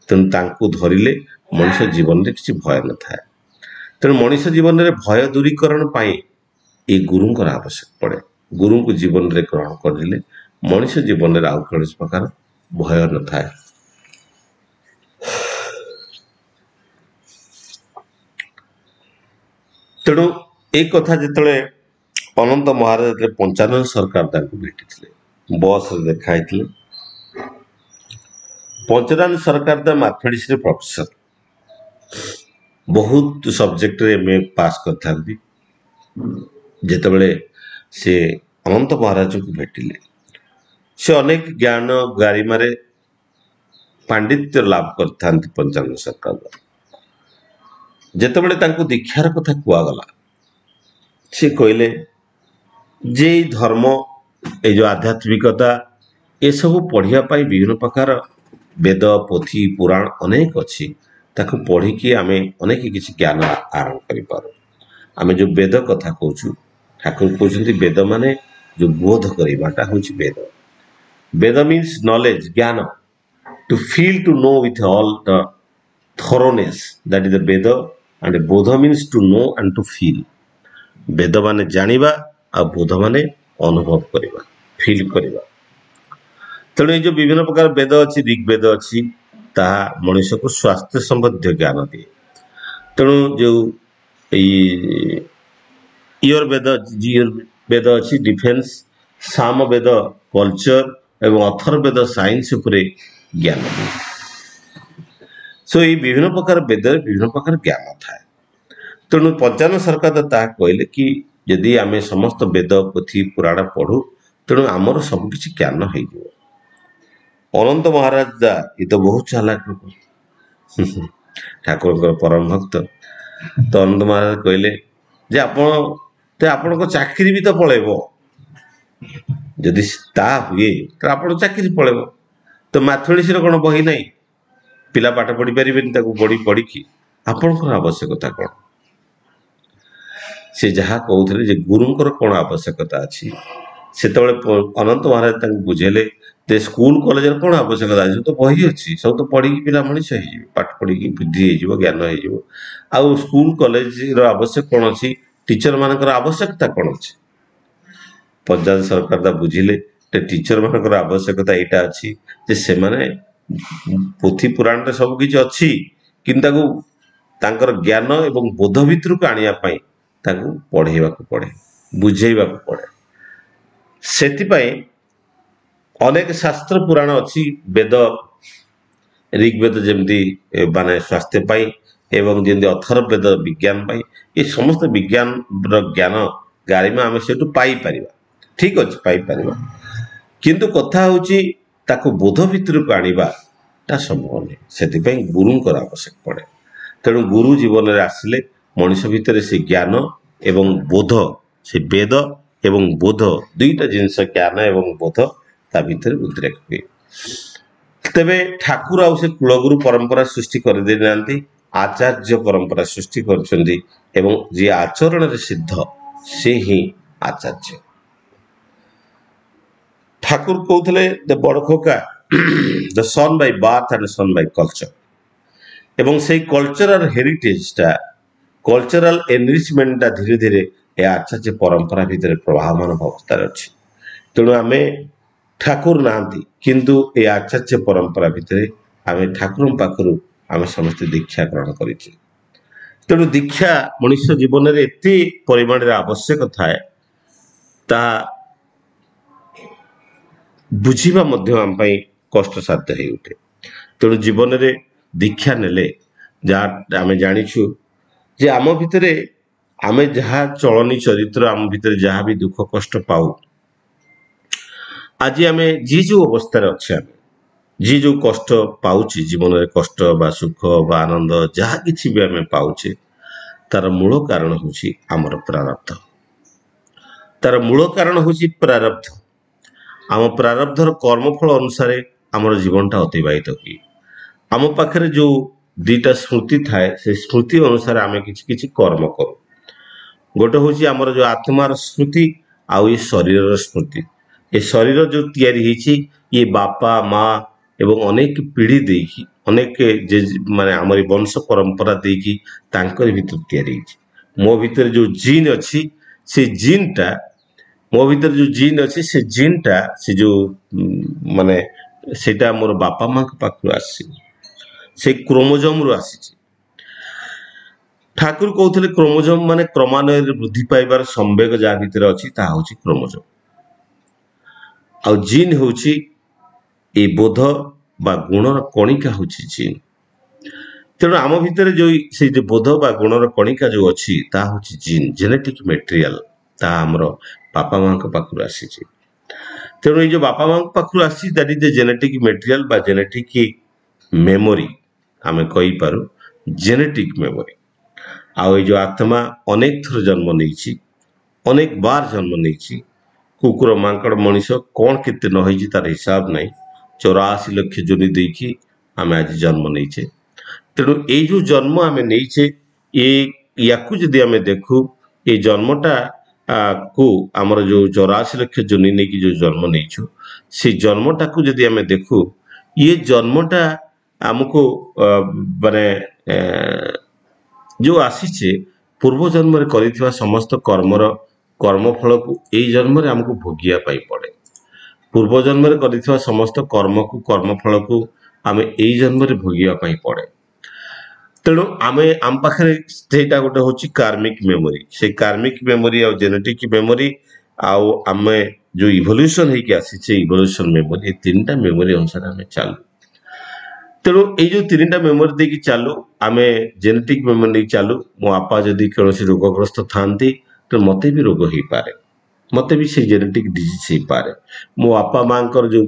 [SPEAKER 1] ତେଣୁ ତାଙ୍କୁ ଧରିଲେ ମଣିଷ ଜୀବନରେ କିଛି ଭୟ ନଥାଏ। ତେଣୁ ମଣିଷ ଜୀବନରେ ଭୟ ଦୂରୀକରଣ ପାଇଁ ଏଇ ଗୁରୁଙ୍କର ଆବଶ୍ୟକ ପଡ଼େ। ଗୁରୁଙ୍କୁ ଜୀବନରେ ଗ୍ରହଣ କରିଲେ ମଣିଷ ଜୀବନରେ ଆଉ କୌଣସି ପ୍ରକାର ଭୟ ନଥାଏ। ତେଣୁ ଏଇ କଥା ଯେତେବେଳେ ଅନନ୍ତ ମହାରାଜ ଯେତେବେଳେ ପଞ୍ଚାନନ ସରକାର ତାଙ୍କୁ ଭେଟିଥିଲେ, ବସ୍ରେ ଦେଖା ହେଇଥିଲେ। ପଞ୍ଚନାନ ସରକାର ଦ ମ୍ୟାଥମେଟିକ୍ସରେ ପ୍ରଫେସର, ବହୁତ ସବଜେକ୍ଟରେ MA ପାସ୍ କରିଥାନ୍ତି। ଯେତେବେଳେ ସେ ଅନନ୍ତ ମହାରାଜଙ୍କୁ ଭେଟିଲେ, ସେ ଅନେକ ଜ୍ଞାନ ଗାରିମାରେ ପାଣ୍ଡିତ୍ୟ ଲାଭ କରିଥାନ୍ତି ପଞ୍ଚାନନ ସରକାର। ଯେତେବେଳେ ତାଙ୍କୁ ଦୀକ୍ଷାର କଥା କୁହାଗଲା, ସେ କହିଲେ ଯେ ଏଇ ଧର୍ମ, ଏଇ ଯେଉଁ ଆଧ୍ୟାତ୍ମିକତା, ଏସବୁ ପଢ଼ିବା ପାଇଁ ବିଭିନ୍ନ ପ୍ରକାର ବେଦ ପୋଥି ପୁରାଣ ଅନେକ ଅଛି। ତାକୁ ପଢ଼ିକି ଆମେ ଅନେକ କିଛି ଜ୍ଞାନ ଆହରଣ କରିପାରୁ। ଆମେ ଯେଉଁ ବେଦ କଥା କହୁଛୁ, ଠାକୁର କହୁଛନ୍ତି ବେଦ ମାନେ ଯେଉଁ ବୋଧ କରିବାଟା ହେଉଛି ବେଦ। ବେଦ ମିନ୍ସ ନଲେଜ, ଜ୍ଞାନ, to feel, to know with all the thoroughness, that is the Veda. And bodh means to know and to feel. Veda ମାନେ ଜାଣିବା ଆଉ ବୋଧ ମାନେ ଅନୁଭବ କରିବା, ଫିଲ୍ କରିବା। ତେଣୁ ଏଇ ଯେଉଁ ବିଭିନ୍ନ ପ୍ରକାର ବେଦ ଅଛି, ଋଗ୍ବେଦ ଅଛି, ତାହା ମଣିଷକୁ ସ୍ୱାସ୍ଥ୍ୟ ସମ୍ବନ୍ଧୀୟ ଜ୍ଞାନ ଦିଏ। ତେଣୁ ଯେଉଁ ଏଇ ବେଦ ଅଛି ଡିଫେନ୍ସ, ସାମ ବେଦ କଲଚର ଏବଂ ଅଥର୍ବେଦ ସାଇନ୍ସ ଉପରେ ଜ୍ଞାନ ଦିଏ। ସୋ ଏଇ ବିଭିନ୍ନ ପ୍ରକାର ବେଦରେ ବିଭିନ୍ନ ପ୍ରକାର ଜ୍ଞାନ ଥାଏ। ତେଣୁ ପଞ୍ଚାନନ ସରକାର ତାହା କହିଲେ କି ଯଦି ଆମେ ସମସ୍ତ ବେଦ ପୋଥି ପୁରାଣ ପଢ଼ୁ, ତେଣୁ ଆମର ସବୁକିଛି ଜ୍ଞାନ ହେଇଯିବ। ଅନନ୍ତ ମହାରାଜ ଏ ତ ବହୁତ ଚାଲାକ ଲୋକ, ଠାକୁରଙ୍କର ପରମ ଭକ୍ତ। ତ ଅନନ୍ତ ମହାରାଜ କହିଲେ ଯେ ଆପଣଙ୍କ ଚାକିରି ବି ତ ପଳେଇବ। ଯଦି ତା ହୁଏ ତାହେଲେ ଆପଣଙ୍କ ଚାକିରି ପଳେଇବ। ତ ମ୍ୟାଥମେଟିକ୍ସର କ'ଣ ବହି ନାହିଁ? ପିଲା ପାଠ ପଢ଼ି ପାରିବେନି ତାକୁ ପଢ଼ିକି। ଆପଣଙ୍କର ଆବଶ୍ୟକତା କ'ଣ? ସେ ଯାହା କହୁଥିଲେ ଯେ ଗୁରୁଙ୍କର କ'ଣ ଆବଶ୍ୟକତା ଅଛି, ସେତେବେଳେ ଅନନ୍ତ ମହାରାଜ ତାଙ୍କୁ ବୁଝେଇଲେ ଯେ ସ୍କୁଲ କଲେଜରେ କ'ଣ ଆବଶ୍ୟକତା ଅଛି, ସବୁ ତ ବହି ଅଛି, ସବୁ ତ ପଢ଼ିକି ପିଲା ମଣିଷ ହେଇଯିବେ, ପାଠ ପଢ଼ିକି ବୁଦ୍ଧି ହେଇଯିବ, ଜ୍ଞାନ ହେଇଯିବ। ଆଉ ସ୍କୁଲ କଲେଜର ଆବଶ୍ୟକ କ'ଣ ଅଛି, ଟିଚର ମାନଙ୍କର ଆବଶ୍ୟକତା କ'ଣ ଅଛି? ପଞ୍ଚାୟତ ସରକାର ତା ବୁଝିଲେ ଯେ ଟିଚର ମାନଙ୍କର ଆବଶ୍ୟକତା ଏଇଟା ଅଛି ଯେ ସେମାନେ ପୋଥି ପୁରାଣରେ ସବୁ କିଛି ଅଛି, କିନ୍ତୁ ତାକୁ ତାଙ୍କର ଜ୍ଞାନ ଏବଂ ବୋଧ ଭିତରକୁ ଆଣିବା ପାଇଁ ତାଙ୍କୁ ପଢ଼େଇବାକୁ ପଡ଼େ, ବୁଝେଇବାକୁ ପଡ଼େ। ସେଥିପାଇଁ ଅନେକ ଶାସ୍ତ୍ର ପୁରାଣ ଅଛି। ବେଦ, ଋଗ୍ବେଦ ଯେମିତି ମାନେ ସ୍ୱାସ୍ଥ୍ୟ ପାଇଁ, ଏବଂ ଯେମିତି ଅଥର୍ବେଦ ବିଜ୍ଞାନ ପାଇଁ ଏ ସମସ୍ତ ବିଜ୍ଞାନର ଜ୍ଞାନ ଗାରିମା ଆମେ ସେଠୁ ପାଇପାରିବା। ଠିକ ଅଛି, ପାଇପାରିବା, କିନ୍ତୁ କଥା ହେଉଛି ତାକୁ ବୋଧ ଭିତରକୁ ଆଣିବାଟା ସମ୍ଭବ ନୁହେଁ। ସେଥିପାଇଁ ଗୁରୁଙ୍କର ଆବଶ୍ୟକ ପଡ଼େ। ତେଣୁ ଗୁରୁ ଜୀବନରେ ଆସିଲେ ମଣିଷ ଭିତରେ ସେ ଜ୍ଞାନ ଏବଂ ବୋଧ, ସେ ବେଦ ଏବଂ ବୋଧ ଦୁଇଟା ଜିନିଷ, ଜ୍ଞାନ ଏବଂ ବୋଧ ତା ଭିତରେ ଉଦ୍ରେକ ହୁଏ। ତେବେ ଠାକୁର ଆଉ ସେ କୁଳଗୁରୁ ପରମ୍ପରା ସୃଷ୍ଟି କରିଦେଇ ନାହାନ୍ତି, ଆଚାର୍ଯ୍ୟ ପରମ୍ପରା ସୃଷ୍ଟି କରିଛନ୍ତି ଏବଂ ଯିଏ ଆଚରଣରେ ସିଦ୍ଧ ସେ ହିଁ ଆଚାର୍ଯ୍ୟ। ଠାକୁର କହୁଥିଲେ the Barakhoka the son by birth and son by culture, ଏବଂ ସେଇ କଲଚରାଲ ହେରିଟେଜଟା, କଲଚରାଲ ଏନରିଚମେଣ୍ଟଟା ଧୀରେ ଧୀରେ ଏ ଆଚାର୍ଯ୍ୟ ପରମ୍ପରା ଭିତରେ ପ୍ରବାହମାନ ଅବସ୍ଥାରେ ଅଛି। ତେଣୁ ଆମେ ଠାକୁର ନାହାନ୍ତି, କିନ୍ତୁ ଏ ଆଚାର୍ଯ୍ୟ ପରମ୍ପରା ଭିତରେ ଆମେ ଠାକୁରଙ୍କ ପାଖରୁ ଆମେ ସମସ୍ତେ ଦୀକ୍ଷା ଗ୍ରହଣ କରିଛୁ। ତେଣୁ ଦୀକ୍ଷା ମଣିଷ ଜୀବନରେ ଏତେ ପରିମାଣରେ ଆବଶ୍ୟକ ଥାଏ, ତାହା ବୁଝିବା ମଧ୍ୟ ଆମ ପାଇଁ କଷ୍ଟସାଧ୍ୟ ହେଇ ଉଠେ। ତେଣୁ ଜୀବନରେ ଦୀକ୍ଷା ନେଲେ ଯାହା ଆମେ ଜାଣିଛୁ ଯେ ଆମ ଭିତରେ ଆମେ ଯାହା ଚଳନୀ ଚରିତ୍ର, ଆମ ଭିତରେ ଯାହା ବି ଦୁଃଖ କଷ୍ଟ ପାଉ, ଆଜି ଆମେ ଯିଏ ଯେଉଁ ଅବସ୍ଥାରେ ଅଛେ, ଆମେ ଯିଏ ଯେଉଁ କଷ୍ଟ ପାଉଛି ଜୀବନରେ, କଷ୍ଟ ବା ସୁଖ ବା ଆନନ୍ଦ ଯାହା କିଛି ବି ଆମେ ପାଉଛେ, ତାର ମୂଳ କାରଣ ହେଉଛି ଆମର ପ୍ରାରବ୍ଧ। ତାର ମୂଳ କାରଣ ହେଉଛି ପ୍ରାରବ୍ଧ। ଆମ ପ୍ରାରବ୍ଧର କର୍ମଫଳ ଅନୁସାରେ ଆମର ଜୀବନଟା ଅତିବାହିତ ହୁଏ। ଆମ ପାଖରେ ଯେଉଁ ଦୁଇଟା ସ୍ମୃତି ଥାଏ, ସେ ସ୍ମୃତି ଅନୁସାରେ ଆମେ କିଛି କିଛି କର୍ମ କରୁ। ଗୋଟେ ହେଉଛି ଆମର ଯେଉଁ ଆତ୍ମାର ସ୍ମୃତି, ଆଉ ଏ ଶରୀରର ସ୍ମୃତି। ଏ ଶରୀର ଯେଉଁ ତିଆରି ହେଇଛି, ଇଏ ବାପା ମା ଏବଂ ଅନେକ ପିଢ଼ି ଦେଇକି, ଅନେକ ଯେ ମାନେ ଆମରି ବଂଶ ପରମ୍ପରା ଦେଇକି ତାଙ୍କରି ଭିତରୁ ତିଆରି ହେଇଛି। ମୋ ଭିତରେ ଯେଉଁ ଜିନ୍ ଅଛି, ସେ ଜିନ୍ଟା ମୋ ଭିତରେ ଯେଉଁ ଜିନ୍ ଅଛି, ସେ ଜିନ୍ଟା ସେ ଯେଉଁ ମାନେ ସେଇଟା ମୋର ବାପା ମାଙ୍କ ପାଖରୁ ଆସିଛି, ସେ କ୍ରୋମୋଜୋମରୁ ଆସିଛି। ଠାକୁର କହୁଥିଲେ କ୍ରୋମୋଜୋମ ମାନେ କ୍ରମାନ୍ୱୟରେ ବୃଦ୍ଧି ପାଇବାର ସମ୍ବେଗ ଯାହା ଭିତରେ ଅଛି, ତାହା ହେଉଛି କ୍ରୋମୋଜୋମ। ଆଉ ଜିନ୍ ହେଉଛି ଏ ବୋଧ ବା ଗୁଣର କଣିକା, ହେଉଛି ଜିନ୍। ତେଣୁ ଆମ ଭିତରେ ଯେଉଁ ସେଇ ଯେଉଁ ବୋଧ ବା ଗୁଣର କଣିକା ଯେଉଁ ଅଛି, ତାହା ହେଉଛି ଜିନ୍, ଜେନେଟିକ୍ ମେଟେରିଆଲ। ତାହା ଆମର ବାପା ମାଙ୍କ ପାଖରୁ ଆସିଛି। ତେଣୁ ଏଇ ଯେଉଁ ବାପା ମାଙ୍କ ପାଖରୁ ଆସିଛି, that is the genetic material ବା ଜେନେଟିକ୍ ମେମୋରି ଆମେ କହିପାରୁ, ଜେନେଟିକ୍ ମେମୋରି। ଆଉ ଏଇ ଯେଉଁ ଆତ୍ମା ଅନେକ ଥର ଜନ୍ମ ନେଇଛି, ଅନେକ ବାର ଜନ୍ମ ନେଇଛି। କୁକୁର ମାଙ୍କଡ଼ ମଣିଷ କ'ଣ କେତେ ନ ହେଇଛି ତାର ହିସାବ ନାହିଁ। 84 ଲକ୍ଷ ଯୋନି ଦେଇକି ଆମେ ଆଜି ଜନ୍ମ ନେଇଛେ। ତେଣୁ ଏଇ ଯେଉଁ ଜନ୍ମ ଆମେ ନେଇଛେ, ୟାକୁ ଯଦି ଆମେ ଦେଖୁ, ଏ ଜନ୍ମଟା କୁ ଆମର ଯେଉଁ 84 ଲକ୍ଷ ଯୋନି ନେଇକି ଯେଉଁ ଜନ୍ମ ନେଇଛୁ, ସେ ଜନ୍ମଟାକୁ ଯଦି ଆମେ ଦେଖୁ, ଇଏ ଜନ୍ମଟା ଆମକୁ ମାନେ ଯେଉଁ ଆସିଛେ, ପୂର୍ବ ଜନ୍ମରେ କରିଥିବା ସମସ୍ତ କର୍ମଫଳକୁ ଏଇ ଜନ୍ମରେ ଆମକୁ ଭୋଗିବା ପାଇଁ ପଡ଼େ। ପୂର୍ବ ଜନ୍ମରେ କରିଥିବା ସମସ୍ତ କର୍ମଫଳକୁ ଆମେ ଏଇ ଜନ୍ମରେ ଭୋଗିବା ପାଇଁ ପଡ଼େ। ତେଣୁ ଆମ ପାଖରେ ସେଇଟା ଗୋଟେ ହେଉଛି କାର୍ମିକ ମେମୋରି। ସେଇ କାର୍ମିକ ମେମୋରି ଆଉ ଜେନେଟିକ୍ ମେମୋରି ଆଉ ଆମେ ଯେଉଁ ଇଭଲ୍ୟୁସନ ହେଇକି ଆସିଛେ, ଇଭଲ୍ୟୁସନ ମେମୋରି, ଏ ତିନିଟା ମେମୋରି ଅନୁସାରେ ଆମେ ଚାଲୁ। ତେଣୁ ଏଇ ଯେଉଁ ତିନିଟା ମେମୋରି ଦେଇକି ଚାଲୁ, ଆମେ ଜେନେଟିକ୍ ମେମୋରି ନେଇକି ଚାଲୁ। ମୋ ବାପା ଯଦି କୌଣସି ରୋଗଗ୍ରସ୍ତ ଥାନ୍ତି, ତେଣୁ ମୋତେ ବି ରୋଗ ହେଇପାରେ, ମୋତେ ବି ସେଇ ଜେନେଟିକ୍ ଡିଜିଜ୍ ହେଇପାରେ। ମୋ ବାପା ମାଙ୍କର ଯେଉଁ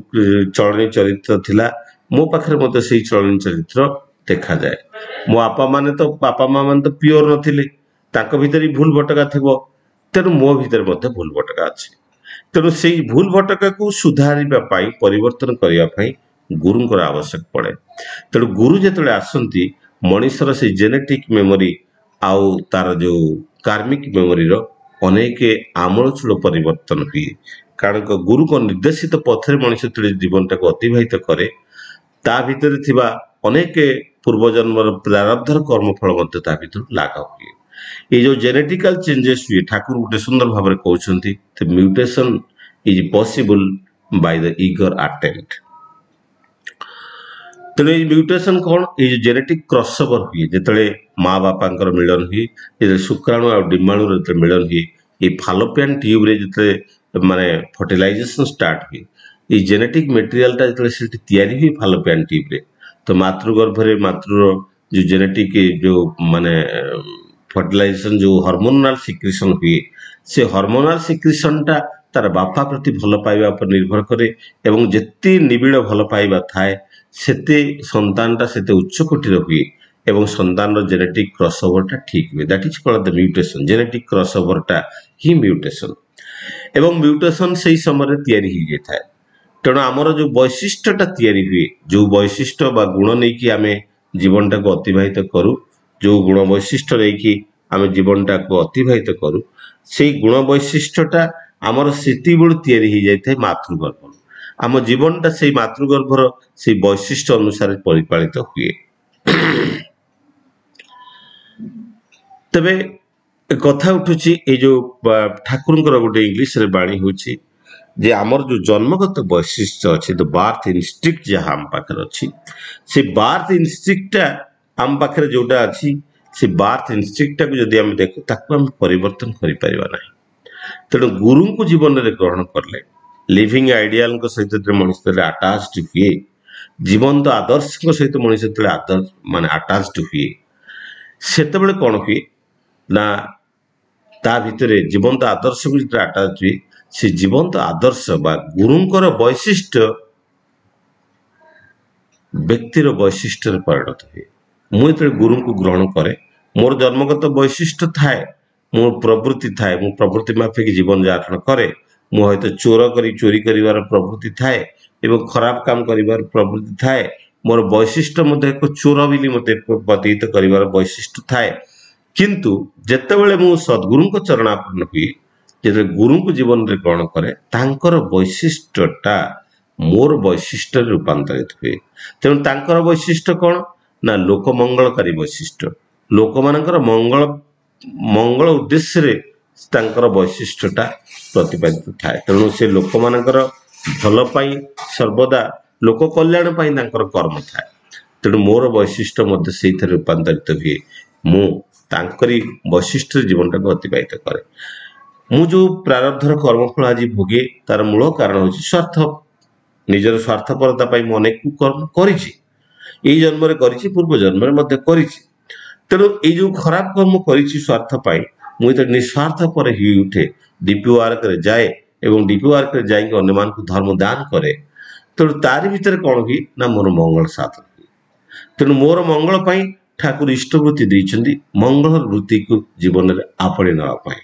[SPEAKER 1] ଚଳନୀ ଚରିତ୍ର ଥିଲା, ମୋ ପାଖରେ ମଧ୍ୟ ସେଇ ଚଳନୀ ଚରିତ୍ର ଦେଖାଯାଏ। ମୋ ବାପା ମା ମାନେ ତ ପିଓର ନଥିଲେ, ତାଙ୍କ ଭିତରେ ଭୁଲ ଭଟକା ଥିବ। ତେଣୁ ମୋ ଭିତରେ ମଧ୍ୟ ଭୁଲ ଭଟକା ଅଛି। ତେଣୁ ସେଇ ଭୁଲ ଭଟକାକୁ ସୁଧାରିବା ପାଇଁ, ପରିବର୍ତ୍ତନ କରିବା ପାଇଁ ଗୁରୁଙ୍କର ଆବଶ୍ୟକ ପଡ଼େ। ତେଣୁ ଗୁରୁ ଯେତେବେଳେ ଆସନ୍ତି, ମଣିଷର ସେଇ ଜେନେଟିକ୍ ମେମୋରି ଆଉ ତାର ଯେଉଁ କାର୍ମିକ ମେମୋରିର ଅନେକ ଆମୂଳଚୂଳ ପରିବର୍ତ୍ତନ ହୁଏ। କାରଣ ଗୁରୁଙ୍କ ନିର୍ଦ୍ଦେଶିତ ପଥରେ ମଣିଷ ଯେତେବେଳେ ଜୀବନଟାକୁ ଅତିବାହିତ କରେ, ତା ଭିତରେ ଥିବା ଅନେକ ପୂର୍ବଜନ୍ମର ପ୍ରାରବ୍ଧର କର୍ମଫଳ ମଧ୍ୟ ତା ଭିତରୁ ଲାଘବ ହୁଏ। ଏଇ ଯେଉଁ ଜେନେଟିକାଲ ଚେଞ୍ଜେସ୍ ହୁଏ, ଠାକୁର ଗୋଟେ ସୁନ୍ଦର ଭାବରେ କହୁଛନ୍ତି, the mutation is possible by the eager attempt. ତେଣୁ ଏଇ ମ୍ୟୁଟେସନ୍ କ'ଣ? ଏଇ ଯେଉଁ ଜେନେଟିକ୍ କ୍ରସଓଭର ହୁଏ, ଯେତେବେଳେ ମା ବାପାଙ୍କର ମିଳନ ହୁଏ, ଯେତେବେଳେ ଶୁକ୍ରାଣୁ ଆଉ ଡିମ୍ବାଣୁର ଯେତେବେଳେ ମିଳନ ହୁଏ, ଏଇ ଫାଲୋପିଆନ୍ ଟ୍ୟୁବ୍ରେ ଯେତେବେଳେ ମାନେ ଫର୍ଟିଲାଇଜେସନ୍ ଷ୍ଟାର୍ଟ ହୁଏ, ଏଇ ଜେନେଟିକ୍ ମେଟେରିଆଲଟା ଯେତେବେଳେ ସେଠି ତିଆରି ହୁଏ ଫାଲୋପିଆନ୍ ଟ୍ୟୁବ୍ରେ, ତ ମାତୃଗର୍ଭରେ ମାତୃର जो जेनेटिक जो माने फर्टिलाइजेशन जो हार्मोनाल सिक्रेशन हुए से हार्मोनाल सिक्रेशन टा तार बापा प्रति भल पाइबा पर निर्भर करे एवं जेते निबिड़ भल पाइबा थाए सेते संतान टा सेते उच्च कोटिर हुए एवं संतान रो जेनेटिक क्रॉसओवर टा ठीक हुए that is called the mutation genetic crossover टा ही म्यूटेशन एवं म्यूटेशन से समय तैयारी हो जाए तेणु आमर जो वैशिष्ट्यटा तैयारी हुए जो वैशिष्ट्य बा गुण नहीं कि आम जीवन टाक अतिबाहित करूँ जो गुण वैशिष्ट्य नहीं कि आम जीवन टाक अतिबाहित करूँ से गुण वैशिष्ट्यटा आमर सेति बेलू तैयारी हो जाए मातृगर्भ आम जीवनटा से मातृगर्भर से वैशिष्ट्य अनुसार परिपालित हुए तबे कथा उठुची ए जो ठाकुर गोटे इंग्लीश रे बाणी होची जे आमर जो जन्मगत वैशिष्ट्य अच्छे द बार्थ इनस्टिक्ट जहाँ आम पाखे अच्छी से बार्थ इनस्टिक्टा आम पाखे जोटा अच्छी से बार्थ इनस्टिक्टा को जदि आम देखू ताकू आम परिवर्तन करि परिबा नाही तेणु गुरु को जीवन में ग्रहण करले लिविंग आइडियाल सहित मनुष्य आटाच्ड हुए जीवंत आदर्श सहित मनुष्य आदर्श माने आटाच्ड हुए सेतेबेले कौन हुए ना ता भितर जीवंत आदर्श को जो आटाच हुए से जीवंत आदर्श बा गुरुंकर वैशिष्ट्य व्यक्तिर वैशिष्ट्य परिणत हुए मुझे गुरु को ग्रहण करे मोर जन्मगत वैशिष्ट्य थाए मोर प्रवृत्ति थाए मु प्रवृत्ति माफिक जीवन यापन करे मुझे चोर करी चोरी करिवार प्रवृत्ति थाए एवं खराब काम करिवार प्रवृत्ति थाए मोर वैशिष्ट्य मते एक चोर बिली मते प्रतिहित करिवार वैशिष्ट्य थाए किंतु जेतेबेले मु सद्गुरु को चरणापन्न हुए जे गुरु को जीवन में ग्रहण करे तांकर वैशिष्ट्यटा मोर वैशिष्ट्य रूपांतरित हुए तेणु तांकर वैशिष्ट्य कौन ना लोक मंगलकारी वैशिष्ट्य लोक मानकर मंगल मंगल उद्देश्य रे तांकर वैशिष्ट्यटा प्रतिपादित थाए तेणु से लोक मानकर भल पाई सर्वदा लोक कल्याण पाई तांकर कर्म थाए तेणु मोर वैशिष्ट्य मध्य से रूपांतरित हुए मु तांकरी वैशिष्ट्य जीवन टाक अतिबाहित करे मु जो प्रारब्धर कर्मफल आज भोगे तार मूल कारण हूँ स्वार्थ निजर स्वार्थपरता मु अनेक कर्म करिछि एई जन्म रे करिछि पूर्व जन्म रे मध्य करिछि तेणु ये जो खराब कर्म करिछि स्वार्थ पाई मुझे निस्वार्थ पर ही उठे डीपी वर्क रे जाए एवं डीपी वर्क रे जाई अन्य मान को धर्म दान करे तेणु तारि भितर कौन हुई ना मोर मंगल साधन हुए तेणु मोर मंगल पाई ठाकुर इष्टवृत्ति देइछन्ति मंगल वृत्ति को जीवन में आपणे नवा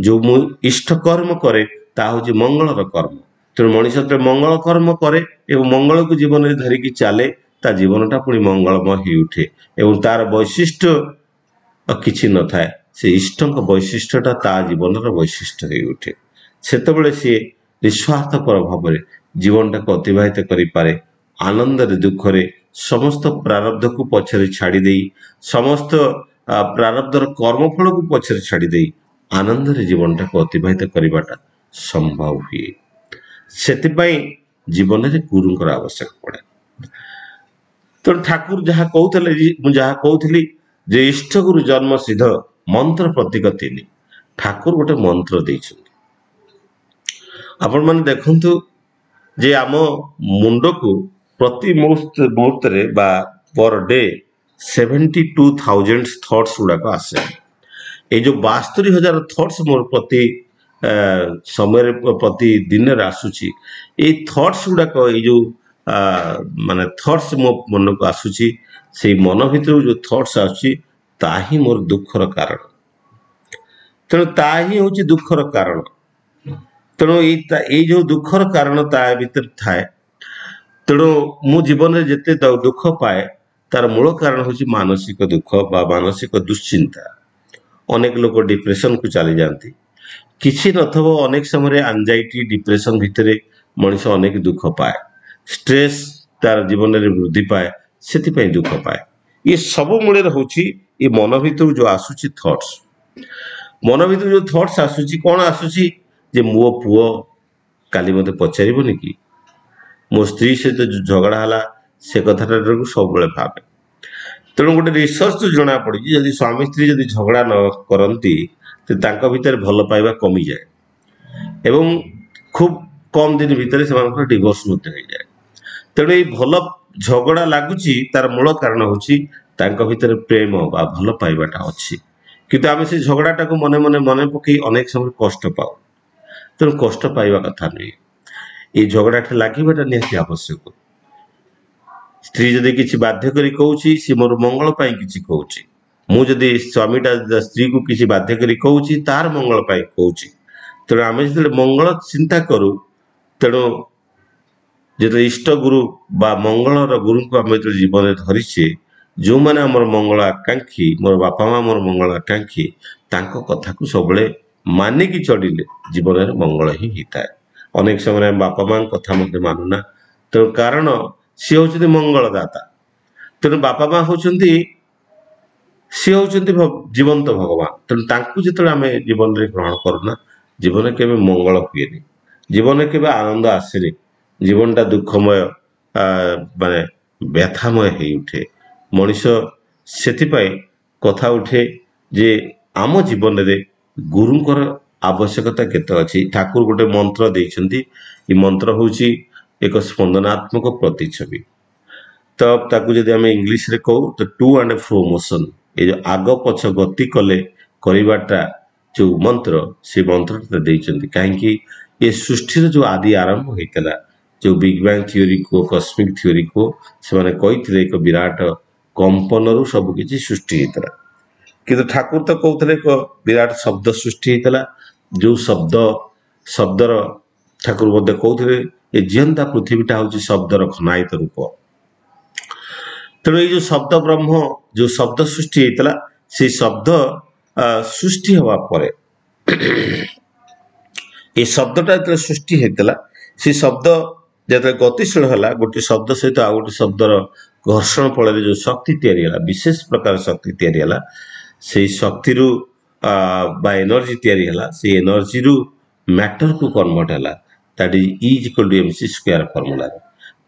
[SPEAKER 1] जो मु इष्ट कर्म करे ता हूँ मंगलर कर्म तेणु मनीष मंगल कर्म करे एवं मंगल को जीवन में धरिकी चले ता जीवनटा पुणी मंगलमय हो उठे एवं तार वैशिष्ट्य किछि न थाए से इष्टक वैशिष्ट्यटा ता जीवन वैशिष्ट्य हो उठे सेतबेले सी निस्वार्थपर भाव में जीवनटा को अतिबाहित करें आनंद दुख रे समस्त प्रारब्ध को पछरे छाड़ी दे समस्त प्रारब्धर कर्मफल को पछरे छाड़ी दे आनंद रे जीवनटा को अतिबाहित करवाटा संभव हुए से जीवन में गुरुंकर आवश्यक पड़े तो ठाकुर जहाँ कहते जे इष्ट गुरु जन्म सिद्ध मंत्र प्रतीक तीन ठाकुर गोटे मंत्र देइछन्ति आपण माने देखंतु जे आम मुंड को प्रति मुहूर्त रे बा पर डे 72,000 थॉट्स गुड़ाक आसे ये जो 72,000 थॉट्स मोर प्रति समय प्रति दिन आसूची ये थॉट्स गुड़ाक ये जो माने थॉट्स मो मन को आसूची से मन भीतर जो थॉट्स आसूची ताही मोर दुखर कारण तेणु ताही हूँ दुखर कारण तेणु ये जो दुखर कारण ता भीतर थाए तेणु मु जीवन में जिते दुख पाए तार मूल कारण हूँ मानसिक दुख बा मानसिक दुश्चिंता अनेक लोग डिप्रेशन को चली जाती किसी नथबो अनेक समय एंजाइटी डिप्रेशन भितर मनीष अनेक दुख पाए स्ट्रेस तार जीवन में वृद्धि पाए से दुख पाए ये सब मूल हूँ ये मन भीतर जो आसूची थॉट्स मन भीतर जो थॉट्स आसूची कौन आसूची जे मो पुओ काली मते पचारिबनी कि मो स्त्री सहित जो झगड़ा है से कथाटा सब भावे तेणु गोटे रिसर्च जना पड़ी जदि स्वामी स्त्री जदि झगड़ा न करती तो भीतर भल पाइबा कमी जाए एवं खूब कम दिन भितर से डिवोर्स मध्य हो जाए तेणु ये भल झगड़ा लगुच तार मूल कारण हूँ ତାଙ୍କ ଭିତରେ ପ୍ରେମ ବା ଭଲ ପାଇବାଟା ଅଛି, କିନ୍ତୁ ଆମେ ସେ ଝଗଡ଼ାଟାକୁ ମନେ ମନେ ମନେ ପକେଇ ଅନେକ ସମୟରେ କଷ୍ଟ ପାଉ। ତେଣୁ କଷ୍ଟ ପାଇବା କଥା ନୁହେଁ, ଏଇ ଝଗଡ଼ାଟା ଲାଗିବାଟା ନିହାତି ଆବଶ୍ୟକ। ସ୍ତ୍ରୀ ଯଦି କିଛି ବାଧ୍ୟ କରି କହୁଛି, ସେ ମୋର ମଙ୍ଗଳ ପାଇଁ କିଛି କହୁଛି। ମୁଁ ଯଦି ସ୍ୱାମୀଟା ସ୍ତ୍ରୀକୁ କିଛି ବାଧ୍ୟ କରି କହୁଛି, ତାର ମଙ୍ଗଳ ପାଇଁ କହୁଛି। ତେଣୁ ଆମେ ଯେତେବେଳେ ମଙ୍ଗଳ ଚିନ୍ତା କରୁ, ତେଣୁ ଯେତେବେଳେ ଇଷ୍ଟ ଗୁରୁ ବା ମଙ୍ଗଳର ଗୁରୁଙ୍କୁ ଆମେ ଯେତେବେଳେ ଜୀବନରେ ଧରିଛେ, ଯେଉଁମାନେ ଆମର ମଙ୍ଗଳ ଆକାଂକ୍ଷୀ, ମୋର ବାପା ମା ମୋର ମଙ୍ଗଳ ଆକାଂକ୍ଷୀ, ତାଙ୍କ କଥାକୁ ସବୁବେଳେ ମାନିକି ଚଳିଲେ ଜୀବନରେ ମଙ୍ଗଳ ହିଁ ହେଇଥାଏ। ଅନେକ ସମୟରେ ଆମେ ବାପା ମାଙ୍କ କଥା ମଧ୍ୟ ମାନୁନା, ତେଣୁ କାରଣ ସିଏ ହଉଛନ୍ତି ମଙ୍ଗଳଦାତା। ତେଣୁ ବାପା ମା ହଉଛନ୍ତି, ସିଏ ହଉଛନ୍ତି ଜୀବନ୍ତ ଭଗବାନ। ତେଣୁ ତାଙ୍କୁ ଯେତେବେଳେ ଆମେ ଜୀବନରେ ଗ୍ରହଣ କରୁନା, ଜୀବନରେ କେବେ ମଙ୍ଗଳ ହୁଏନି, ଜୀବନରେ କେବେ ଆନନ୍ଦ ଆସେନି, ଜୀବନଟା ଦୁଃଖମୟ ମାନେ ବ୍ୟଥାମୟ ହେଇ ଉଠେ। ମଣିଷ ସେଥିପାଇଁ କଥା ଉଠେ ଯେ ଆମ ଜୀବନରେ ଗୁରୁଙ୍କର ଆବଶ୍ୟକତା କେତେ ଅଛି। ଠାକୁର ଗୋଟେ ମନ୍ତ୍ର ଦେଇଛନ୍ତି, ଏ ମନ୍ତ୍ର ହେଉଛି ଏକ ସ୍ପନ୍ଦନାତ୍ମକ ପ୍ରତିଛବି। ତ ତାକୁ ଯଦି ଆମେ ଇଂଲିଶରେ କହୁ ତ ଟୁ ଆଣ୍ଡ ଫ୍ରୋ ମୋସନ୍, ଏ ଯେଉଁ ଆଗ ପଛ ଗତି କଲେ କରିବାଟା ଯେଉଁ ମନ୍ତ୍ର, ସେ ମନ୍ତ୍ରଟା ଦେଇଛନ୍ତି। କାହିଁକି ଏ ସୃଷ୍ଟିର ଯେଉଁ ଆଦି ଆରମ୍ଭ ହେଇଥିଲା, ଯେଉଁ ବିଗ୍ ବ୍ୟାଙ୍ଗ ଥିଓରି କୁହ, କସ୍ମିକ୍ ଥିଓରି କୁହ, ସେମାନେ କହିଥିଲେ ଏକ ବିରାଟ କମ୍ପନରୁ ସବୁ କିଛି ସୃଷ୍ଟି ହେଇଥିଲା। କିନ୍ତୁ ଠାକୁର ତ କହୁଥିଲେ ଏକ ବିରାଟ ଶବ୍ଦ ସୃଷ୍ଟି ହେଇଥିଲା, ଯେଉଁ ଶବ୍ଦର ଠାକୁର ମଧ୍ୟ କହୁଥିଲେ ଏ ଜିଅନ୍ତା ପୃଥିବୀଟା ହେଉଛି ଶବ୍ଦର ଘନାୟିତ ରୂପ। ତେଣୁ ଏଇ ଯେଉଁ ଶବ୍ଦ ବ୍ରହ୍ମ, ଯେଉଁ ଶବ୍ଦ ସୃଷ୍ଟି ହେଇଥିଲା, ସେଇ ଶବ୍ଦ ସୃଷ୍ଟି ହେବା ପରେ ଏ ଶବ୍ଦଟା ଯେତେବେଳେ ସୃଷ୍ଟି ହେଇଥିଲା, ସେ ଶବ୍ଦ ଯେତେବେଳେ ଗତିଶୀଳ ହେଲା, ଗୋଟେ ଶବ୍ଦ ସହିତ ଆଉ ଗୋଟେ ଶବ୍ଦର ଘର୍ଷଣ ଫଳରେ ଯେଉଁ ଶକ୍ତି ତିଆରି ହେଲା, ବିଶେଷ ପ୍ରକାର ଶକ୍ତି ତିଆରି ହେଲା, ସେଇ ଶକ୍ତିରୁ ବା ଏନର୍ଜି ତିଆରି ହେଲା, ସେଇ ଏନର୍ଜିରୁ ମ୍ୟାଟରକୁ କନଭର୍ଟ ହେଲା, that is equal to MC square ଫର୍ମୁଲାରେ।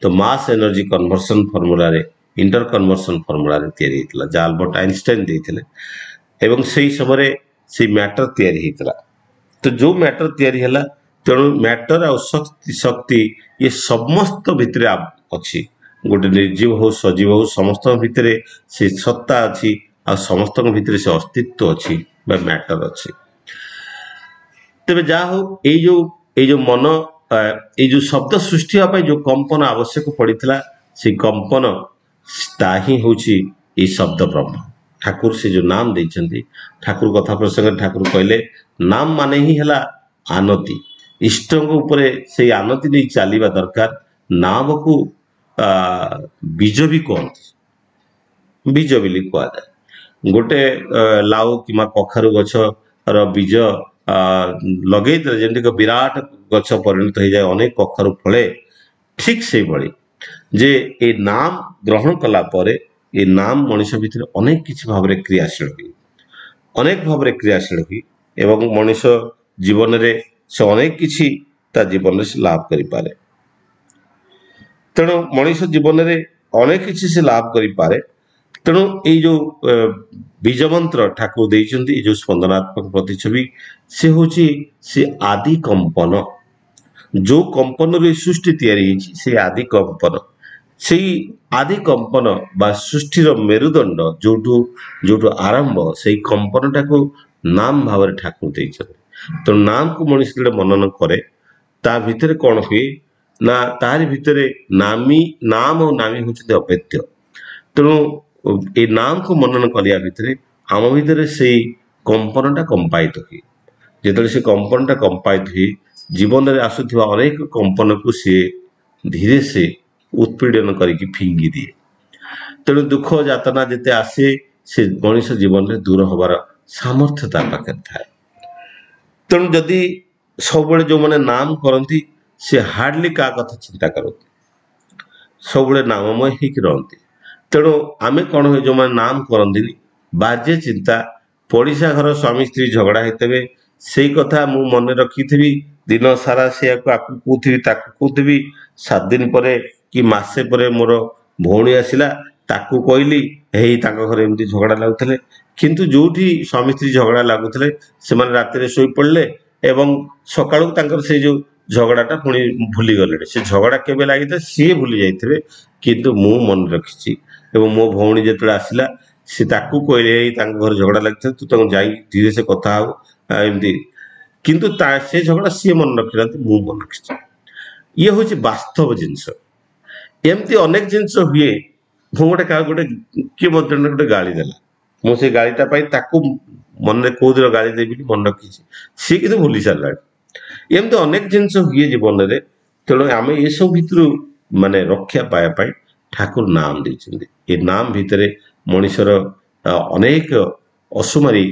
[SPEAKER 1] ତ ମାସ୍ ଏନର୍ଜି କନଭର୍ସନ ଫର୍ମୁଲାରେ, ଇଣ୍ଟର କନଭର୍ସନ ଫର୍ମୁଲାରେ ତିଆରି ହେଇଥିଲା, ଯାହା ଆଲବର୍ଟ ଆଇନଷ୍ଟାଇନ ଦେଇଥିଲେ। ଏବଂ ସେଇ ସମୟରେ ସେଇ ମ୍ୟାଟର ତିଆରି ହେଇଥିଲା। ତ ଯେଉଁ ମ୍ୟାଟର ତିଆରି ହେଲା, ତେଣୁ ମ୍ୟାଟର ଆଉ ଶକ୍ତି ଇଏ ସମସ୍ତ ଭିତରେ ଅଛି। ଗୋଟେ ନିର୍ଜୀବ ହଉ ସଜୀବ ହଉ, ସମସ୍ତଙ୍କ ଭିତରେ ସେ ସତ୍ତା ଅଛି, ଆଉ ସମସ୍ତଙ୍କ ଭିତରେ ସେ ଅସ୍ତିତ୍ୱ ଅଛି ବା ମ୍ୟାଟର ଅଛି। ତେବେ ଯାହା ହଉ, ଏଇ ଯୋଉ ମନ, ଏଇ ଯୋଉ ଶବ୍ଦ ସୃଷ୍ଟି ହେବା ପାଇଁ ଯୋଉ କମ୍ପନ ଆବଶ୍ୟକ ପଡ଼ିଥିଲା, ସେଇ କମ୍ପନ ତା ହିଁ ହେଉଛି ଏଇ ଶବ୍ଦ ବ୍ରହ୍ମ। ଠାକୁର ସେ ଯୋଉ ନାମ ଦେଇଛନ୍ତି, ଠାକୁର କଥା ପ୍ରସଙ୍ଗରେ ଠାକୁର କହିଲେ ନାମ ମାନେ ହିଁ ହେଲା ଆନତି। ଇଷ୍ଟଙ୍କ ଉପରେ ସେଇ ଆନତି ନେଇ ଚାଲିବା ଦରକାର। ନାମକୁ ବୀଜ ବି କୁହନ୍ତି, ବୀଜ ବୋଲି କୁହାଯାଏ। ଗୋଟେ ଲାଉ କିମ୍ବା କଖାରୁ ଗଛର ବୀଜ ଲଗେଇଦେଲେ ଯେମିତି ବିରାଟ ଗଛ ପରିଣତ ହେଇଯାଏ, ଅନେକ କଖାରୁ ଫଳେ, ଠିକ୍ ସେଇଭଳି ଯେ ଏ ନାମ ଗ୍ରହଣ କଲା ପରେ ଏ ନାମ ମଣିଷ ଭିତରେ ଅନେକ କିଛି ଭାବରେ କ୍ରିୟାଶୀଳ ହୁଏ, ଅନେକ ଭାବରେ କ୍ରିୟାଶୀଳ ହୁଏ ଏବଂ ମଣିଷ ଜୀବନରେ ସେ ଅନେକ କିଛି ତା ଜୀବନରେ ସେ ଲାଭ କରିପାରେ। ତେଣୁ ମଣିଷ ଜୀବନରେ ଅନେକ କିଛି ସେ ଲାଭ କରିପାରେ। ତେଣୁ ଏଇ ଯୋଉ ବୀଜ ମନ୍ତ୍ର ଠାକୁର ଦେଇଛନ୍ତି, ଏଇ ଯୋଉ ସ୍ପନ୍ଦନାତ୍ମକ ପ୍ରତିଛବି, ସେ ହେଉଛି ସେ ଆଦି କମ୍ପନ। ଯୋଉ କମ୍ପନରୁ ଏ ସୃଷ୍ଟି ତିଆରି ହେଇଛି, ସେଇ ଆଦି କମ୍ପନ, ସେଇ ଆଦି କମ୍ପନ ବା ସୃଷ୍ଟିର ମେରୁଦଣ୍ଡ ଯୋଉଠୁ ଆରମ୍ଭ, ସେଇ କମ୍ପନଟାକୁ ନାମ ଭାବରେ ଠାକୁର ଦେଇଛନ୍ତି। ତେଣୁ ନାମକୁ ମଣିଷ ଯେତେବେଳେ ମନନ କରେ, ତା ଭିତରେ କ'ଣ ହୁଏ ନା, ତାରି ଭିତରେ ନାମ ଓ ନାମୀ ହେଉଛନ୍ତି ଅଭେଦ୍ୟ। ତେଣୁ ଏ ନାମକୁ ମନନ କରିବା ଭିତରେ ଆମ ଭିତରେ ସେଇ କମ୍ପନଟା କମ୍ପାୟିତ ହୁଏ। ଯେତେବେଳେ ସେ କମ୍ପନଟା କମ୍ପାୟିତ ହୁଏ, ଜୀବନରେ ଆସୁଥିବା ଅନେକ କମ୍ପନକୁ ସିଏ ଧୀରେ ସେ ଉତ୍ପୀଡ଼ନ କରିକି ଫିଙ୍ଗି ଦିଏ। ତେଣୁ ଦୁଃଖ ଯାତନା ଯେତେ ଆସେ, ସେ ମଣିଷ ଜୀବନରେ ଦୂର ହବାର ସାମର୍ଥ୍ୟ ତା ପାଖରେ ଥାଏ। ତେଣୁ ଯଦି ସବୁବେଳେ ଯେଉଁମାନେ ନାମ କରନ୍ତି, ସେ ହାର୍ଡଲି କାହା କଥା ଚିନ୍ତା କରନ୍ତି, ସବୁବେଳେ ନାମମୟ ହେଇକି ରହନ୍ତି। ତେଣୁ ଆମେ କ'ଣ ହୁଏ, ଯେଉଁମାନେ ନାମ କରନ୍ତିନି, ବାଜେ ଚିନ୍ତା, ପଡ଼ିଶା ଘର ସ୍ୱାମୀ ସ୍ତ୍ରୀ ଝଗଡ଼ା ହେଇଥିବେ, ସେଇ କଥା ମୁଁ ମନେ ରଖିଥିବି, ଦିନ ସାରା ସେୟାକୁ ଆକୁ କହୁଥିବି ତାକୁ କହୁଥିବି, 7 ଦିନ ପରେ କି ମାସେ ପରେ ମୋର ଭଉଣୀ ଆସିଲା, ତାକୁ କହିଲି ହେଇ ତାଙ୍କ ଘରେ ଏମିତି ଝଗଡ଼ା ଲାଗୁଥିଲେ। କିନ୍ତୁ ଯୋଉଠି ସ୍ୱାମୀ ସ୍ତ୍ରୀ ଝଗଡ଼ା ଲାଗୁଥିଲେ, ସେମାନେ ରାତିରେ ଶୋଇପଡ଼ିଲେ ଏବଂ ସକାଳୁ ତାଙ୍କର ସେଇ ଯୋଉ ଝଗଡ଼ାଟା ପୁଣି ଭୁଲିଗଲେଣି। ସେ ଝଗଡ଼ା କେବେ ଲାଗିଥାଏ ସିଏ ଭୁଲି ଯାଇଥିବେ, କିନ୍ତୁ ମୁଁ ମନେ ରଖିଛି ଏବଂ ମୋ ଭଉଣୀ ଯେତେବେଳେ ଆସିଲା ସେ ତାକୁ କହିଲେ ଏଇ ତାଙ୍କ ଘରେ ଝଗଡ଼ା ଲାଗିଥିଲା ତୁ ତାଙ୍କୁ ଯାଇକି ଧୀରେ ସେ କଥା ହଉ ଏମିତି କିନ୍ତୁ ସେ ଝଗଡ଼ା ସିଏ ମନେ ରଖିନାହାନ୍ତି ମୁଁ ମନେ ରଖିଛି। ଇଏ ହଉଛି ବାସ୍ତବ ଜିନିଷ। ଏମିତି ଅନେକ ଜିନିଷ ହୁଏ। ମୁଁ କାହାକୁ କିଏ ମୋତେ ଗୋଟେ ଗାଳି ଦେଲା ମୁଁ ସେ ଗାଳିଟା ପାଇଁ ତାକୁ ମନରେ କୋଉ ଦିନ ଗାଳି ଦେବି ବୋଲି ମନେ ରଖିଛି ସିଏ କିନ୍ତୁ ଭୁଲି ସାରିଲାଣି। ଏମିତି ଅନେକ ଜିନିଷ ହୁଏ ଜୀବନରେ। ତେଣୁ ଆମେ ଏସବୁ ଭିତରୁ ମାନେ ରକ୍ଷା ପାଇବା ପାଇଁ ଠାକୁର ନାମ ଦେଇଛନ୍ତି। ଏ ନାମ ଭିତରେ ମଣିଷର ଅନେକ ଅସୁମାରୀ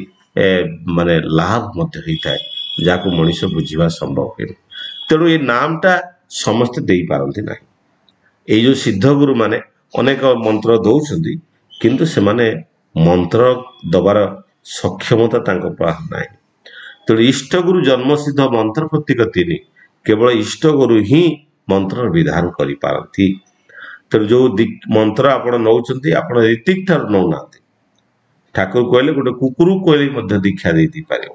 [SPEAKER 1] ମାନେ ଲାଭ ମଧ୍ୟ ହେଇଥାଏ ଯାହାକୁ ମଣିଷ ବୁଝିବା ସମ୍ଭବ ହୁଏନି। ତେଣୁ ଏ ନାମଟା ସମସ୍ତେ ଦେଇପାରନ୍ତି ନାହିଁ। ଏଇ ଯୋଉ ସିଦ୍ଧ ଗୁରୁ ମାନେ ଅନେକ ମନ୍ତ୍ର ଦଉଛନ୍ତି କିନ୍ତୁ ସେମାନେ ମନ୍ତ୍ର ଦବାର ସକ୍ଷମତା ତାଙ୍କ ପାଖରେ ନାହିଁ। ତେଣୁ ଇଷ୍ଟଗୁରୁ ଜନ୍ମସିଦ୍ଧ ମନ୍ତ୍ର ପ୍ରତୀକ ତିନି କେବଳ ଇଷ୍ଟଗୁରୁ ହିଁ ମନ୍ତ୍ରର ବିଧାନ କରିପାରନ୍ତି। ତେଣୁ ଯୋଉ ମନ୍ତ୍ର ଆପଣ ନଉଛନ୍ତି ଆପଣ ରୀତିକ ଠାରୁ ନଉନାହାନ୍ତି। ଠାକୁର କହିଲେ ଗୋଟେ କୁକୁର କହିଲେ ମଧ୍ୟ ଦୀକ୍ଷା ଦେଇପାରିବ।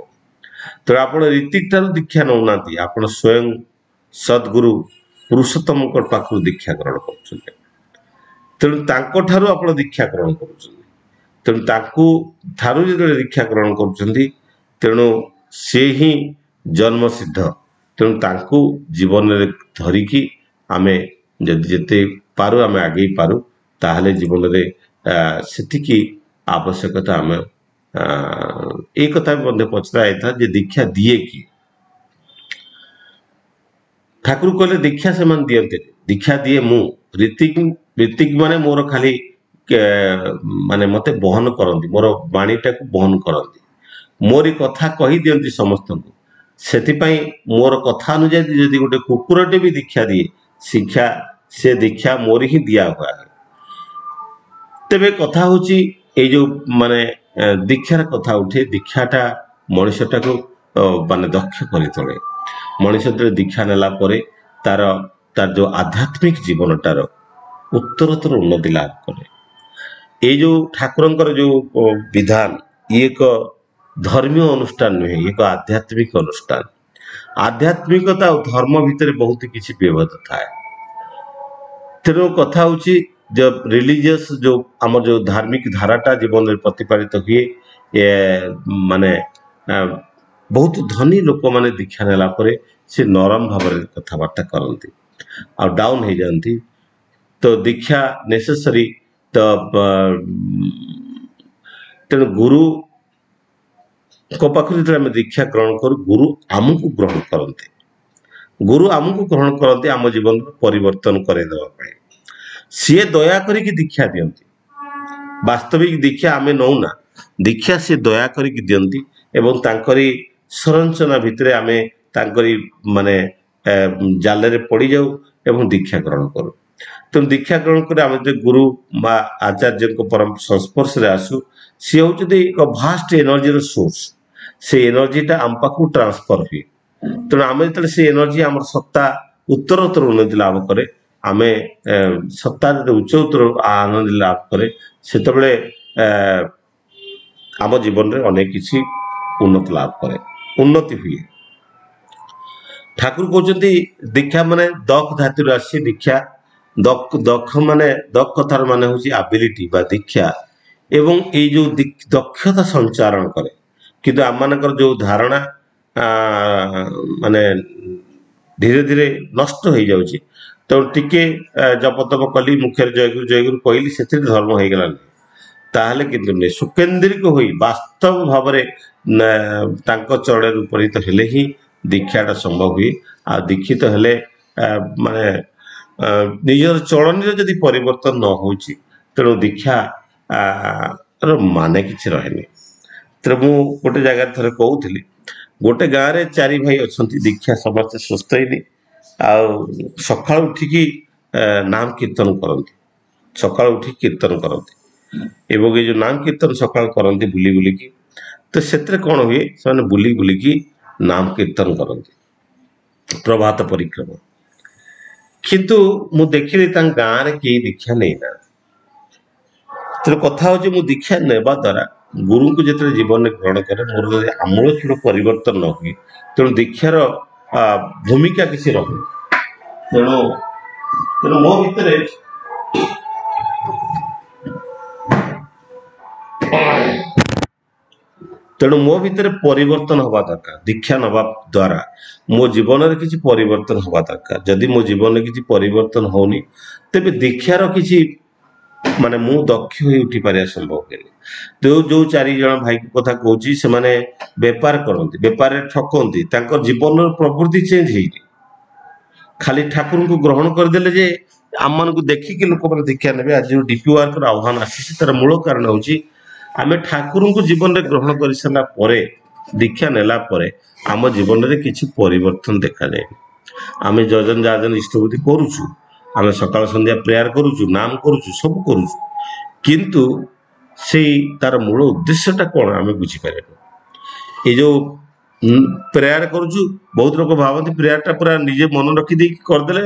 [SPEAKER 1] ତେଣୁ ଆପଣ ରୀତିକ ଠାରୁ ଦୀକ୍ଷା ନଉନାହାନ୍ତି ଆପଣ ସ୍ୱୟଂ ସଦ୍ଗୁରୁ ପୁରୁଷୋତ୍ତମଙ୍କ ପାଖରୁ ଦୀକ୍ଷା ଗ୍ରହଣ କରୁଛନ୍ତି। ତେଣୁ ତାଙ୍କ ଠାରୁ ଆପଣ ଦୀକ୍ଷା ଗ୍ରହଣ କରୁଛନ୍ତି। ତେଣୁ ତାଙ୍କୁ ଠାରୁ ଯେତେବେଳେ ଦୀକ୍ଷା ଗ୍ରହଣ କରୁଛନ୍ତି ତେଣୁ ସେ ହିଁ ଜନ୍ମସିଦ୍ଧ। ତେଣୁ ତାଙ୍କୁ ଜୀବନରେ ଧରିକି ଆମେ ଯଦି ଯେତେ ପାରୁ ଆମେ ଆଗେଇ ପାରୁ ତାହେଲେ ଜୀବନରେ ସେତିକି ଆବଶ୍ୟକତା ଆମେ ଏଇ କଥା ବି ମଧ୍ୟ ପଚରା ଯାଇଥାଏ ଯେ ଦୀକ୍ଷା ଦିଏ କି? ଠାକୁର କହିଲେ ଦୀକ୍ଷା ସେମାନେ ଦିଅନ୍ତିନି ଦୀକ୍ଷା ଦିଏ ମୁଁ। ରୀତିକ ମାନେ ମୋର ଖାଲି ମାନେ ମତେ ବହନ କରନ୍ତି ମୋର ବାଣୀଟାକୁ ବହନ କରନ୍ତି ମୋରି କଥା କହିଦିଅନ୍ତି ସମସ୍ତଙ୍କୁ। ସେଥିପାଇଁ ମୋର କଥା ଅନୁଯାୟୀ ଯଦି ଗୋଟେ କୁକୁରଟେ ବି ଦୀକ୍ଷା ଦିଏ ସେ ଦୀକ୍ଷା ମୋରି ହିଁ ଦିଆ ହୁଏ। ତେବେ କଥା ହଉଛି ଏଇ ଯୋଉ ମାନେ ଦୀକ୍ଷାର କଥା ଉଠେ ଦୀକ୍ଷାଟା ମଣିଷଟାକୁ ମାନେ ଦକ୍ଷ କରି ତୋଳେ। ମଣିଷ ଯେତେବେଳେ ଦୀକ୍ଷା ନେଲା ପରେ ତାର ଯୋଉ ଆଧ୍ୟାତ୍ମିକ ଜୀବନଟାର ଉତ୍ତରୋତ୍ତର ଉନ୍ନତି ଲାଭ କରେ। ଏଇ ଯୋଉ ଠାକୁରଙ୍କର ଯୋଉ ବିଧାନ ଇଏ ଏକ ଧର୍ମୀୟ ଅନୁଷ୍ଠାନ ନୁହେଁ ଏକ ଆଧ୍ୟାତ୍ମିକ ଅନୁଷ୍ଠାନ। ଆଧ୍ୟାତ୍ମିକତା ଆଉ ଧର୍ମ ଭିତରେ ବହୁତ କିଛି ବିଭେଦ ଥାଏ। ତେଣୁ କଥା ହଉଛି ରିଲିଜିୟସ୍ ଯୋଉ ଆମର ଯୋଉ ଧାର୍ମିକ ଧାରାଟା ଜୀବନରେ ପ୍ରତିପାଳିତ ହୁଏ ମାନେ ବହୁତ ଧନୀ ଲୋକମାନେ ଦୀକ୍ଷା ନେଲା ପରେ ସେ ନରମ ଭାବରେ କଥାବାର୍ତ୍ତା କରନ୍ତି ଆଉ ଡାଉନ୍ ହେଇଯାଆନ୍ତି। ତ ଦୀକ୍ଷା ନେସେସରୀ ତ ତେଣୁ ଗୁରୁଙ୍କ ପାଖରୁ ଯେତେବେଳେ ଆମେ ଦୀକ୍ଷା ଗ୍ରହଣ କରୁ ଗୁରୁ ଆମକୁ ଗ୍ରହଣ କରନ୍ତି। ଗୁରୁ ଆମକୁ ଗ୍ରହଣ କରନ୍ତି ଆମ ଜୀବନର ପରିବର୍ତ୍ତନ କରେଇଦେବା ପାଇଁ। ସିଏ ଦୟା କରିକି ଦୀକ୍ଷା ଦିଅନ୍ତି। ବାସ୍ତବିକ ଦୀକ୍ଷା ଆମେ ନଉନା ଦୀକ୍ଷା ସିଏ ଦୟା କରିକି ଦିଅନ୍ତି ଏବଂ ତାଙ୍କରି ସଂରଚନା ଭିତରେ ଆମେ ତାଙ୍କରି ମାନେ ଜାଲରେ ପଡ଼ିଯାଉ ଏବଂ ଦୀକ୍ଷା ଗ୍ରହଣ କରୁ। ତେଣୁ ଦୀକ୍ଷା ଗ୍ରହଣ କରି ଆମେ ଯଦି ଗୁରୁ ବା ଆଚାର୍ଯ୍ୟଙ୍କ ସଂସ୍ପର୍ଶରେ ଆସୁ ସିଏ ହଉଛନ୍ତି ଏକ ଭାଷ୍ଟ ଏନର୍ଜିର ସୋର୍ସ। ସେ ଏନର୍ଜିଟା ଆମ ପାଖକୁ ଟ୍ରାନ୍ସଫର ହୁଏ। ତେଣୁ ଆମେ ଯେତେବେଳେ ସେ ଏନର୍ଜି ଆମର ସତ୍ତା ଉତ୍ତରୋତ୍ତର ଉନ୍ନତି ଲାଭ କରେ ଆମେ ସତ୍ତା ଯଦି ଉଚ୍ଚତର ଆନନ୍ଦ ଲାଭ କରେ ସେତେବେଳେ ଆମ ଜୀବନରେ ଅନେକ କିଛି ଉନ୍ନତି ଲାଭ କରେ ଉନ୍ନତି ହୁଏ। ଠାକୁର କହୁଛନ୍ତି ଦୀକ୍ଷା ମାନେ ଦକ୍ ଧାତୁରୁ ଆସିଛି ଦୀକ୍ଷା ଦକ୍ଷ ମାନେ ଦକ୍ କଥାର ମାନେ ହଉଛି ଆବିଲିଟି ବା ଦୀକ୍ଷା ଏବଂ ଏଇ ଯୋଉ ଦକ୍ଷତା ସଞ୍ଚାରଣ କରେ। କିନ୍ତୁ ଆମମାନଙ୍କର ଯୋଉ ଧାରଣା ମାନେ ଧୀରେ ଧୀରେ ନଷ୍ଟ ହେଇଯାଉଛି। ତେଣୁ ଟିକେ ଜପ ତପ କଲି ମୁଖରେ ଜୟଗୁରୁ କହିଲି ସେଥିରେ ଧର୍ମ ହେଇଗଲାନି ତାହେଲେ କିନ୍ତୁ ନୁହେଁ। ସୁକେନ୍ଦ୍ରିକ ହୋଇ ବାସ୍ତବ ଭାବରେ ତାଙ୍କ ଚରଣରେ ଉପନୀତ ହେଲେ ହିଁ ଦୀକ୍ଷାଟା ସମ୍ଭବ ହୁଏ। ଆଉ ଦୀକ୍ଷିତ ହେଲେ ମାନେ ନିଜର ଚଳନୀର ଯଦି ପରିବର୍ତ୍ତନ ନ ହଉଛି ତେଣୁ ଦୀକ୍ଷା ର ମାନେ କିଛି ରହେନି। ତେଣୁ ମୁଁ ଗୋଟେ ଜାଗାରେ ଥରେ କହୁଥିଲି ଗୋଟେ ଗାଁରେ 4 ଭାଇ ଅଛନ୍ତି ଦୀକ୍ଷା ସମସ୍ତେ ସୁସ୍ଥ ହେଇନି ଆଉ ସକାଳୁ ଉଠିକି ନାମ କୀର୍ତ୍ତନ କରନ୍ତି। ସକାଳୁ ଉଠି କୀର୍ତ୍ତନ କରନ୍ତି ଏବଂ ଏଇ ଯୋଉ ନାମ କୀର୍ତ୍ତନ ସକାଳୁ କରନ୍ତି ବୁଲି ବୁଲିକି ତ ସେଥିରେ କ'ଣ ହୁଏ ସେମାନେ ବୁଲି ବୁଲିକି ନାମ କୀର୍ତ୍ତନ କରନ୍ତି ପ୍ରଭାତ ପରିକ୍ରମା। କିନ୍ତୁ ମୁଁ ଦେଖିଲି ତାଙ୍କ ଗାଁରେ କେହି ଦୀକ୍ଷା ନେଇନାହାନ୍ତି। ତେଣୁ କଥା ହଉଛି ମୁଁ ଦୀକ୍ଷା ନେବା ଦ୍ୱାରା ଗୁରୁଙ୍କୁ ଯେତେବେଳେ ଜୀବନରେ ଗ୍ରହଣ କରେ ମୋର ଯଦି ଆମୂଳଚୂଳ ପରିବର୍ତ୍ତନ ନ ହୁଏ ତେଣୁ ଦୀକ୍ଷାର ଭୂମିକା କିଛି ରହୁନି। ତେଣୁ ମୋ ଭିତରେ तेणु मो भितर परिवर्तन हवा दरकार दीक्षा नवा द्वारा मो जीवन में किसी परिवर्तन हवा दरकार जदि मो जीवन में किसी परिवर्तन होनी तेबे दीक्षार किसी माने मु दक्ष हो उठी पारिया संभव के तो जो चारि जन भाई कथा कहूँ से माने बेपार करती बेपार ठकती जीवन प्रवृत्ति चेंज है खाली ठाकुर को ग्रहण करदे जे आम मान को देखिक लोक मैंने दीक्षा ने आज जो डीपी वर्क आह्वान आसी तार मूल कारण हूँ आम ठाकुर को जीवन में ग्रहण कर सारा दीक्षा नेला आम जीवन में किसी परिवर्तन देखा जाए आम जजन जाजन इष्टबुद्धि करुचु आम सकाल संध्या प्रेयर करुचु नाम करुचु सब करुचु किंतु से तार मूल उद्देश्यटा कौन आम बुझीपारे ये जो प्रेयर करुचु बहुत लोग भावती प्रेयरटा पूरा निजे मन रखी करदे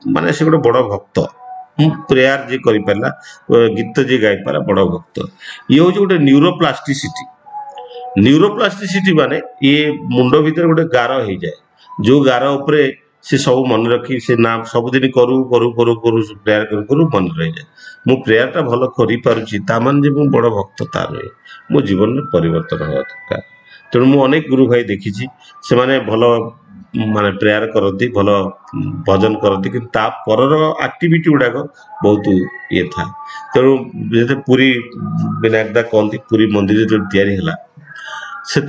[SPEAKER 1] माने से गोटे बड़ भक्त प्रेयर जी करपारा गीत जी गाई पारा बड़ भक्त ये हूँ गोटे न्यूरोप्लास्टिसिटी माने ये मुंड भीतर गोटे गार हो जाए जो गार उपरे से सब मन रखी से नाम सबुदिन करू करू करू करू प्रेयर करू करू मन रही जाए मु प्रेयरटा भल कर बड़ भक्त तार नुहे मो जीवन में परिवर्तन हवा दरकार तेणु मु अनेक गुरु भाई देखी से माने भल माने प्रेयर करती भल भजन करती कि परर एक्टिविटी गुड़ाक बहुत ये था तेणु जो पूरी विनायकदा कहती पूरी मंदिर जो या से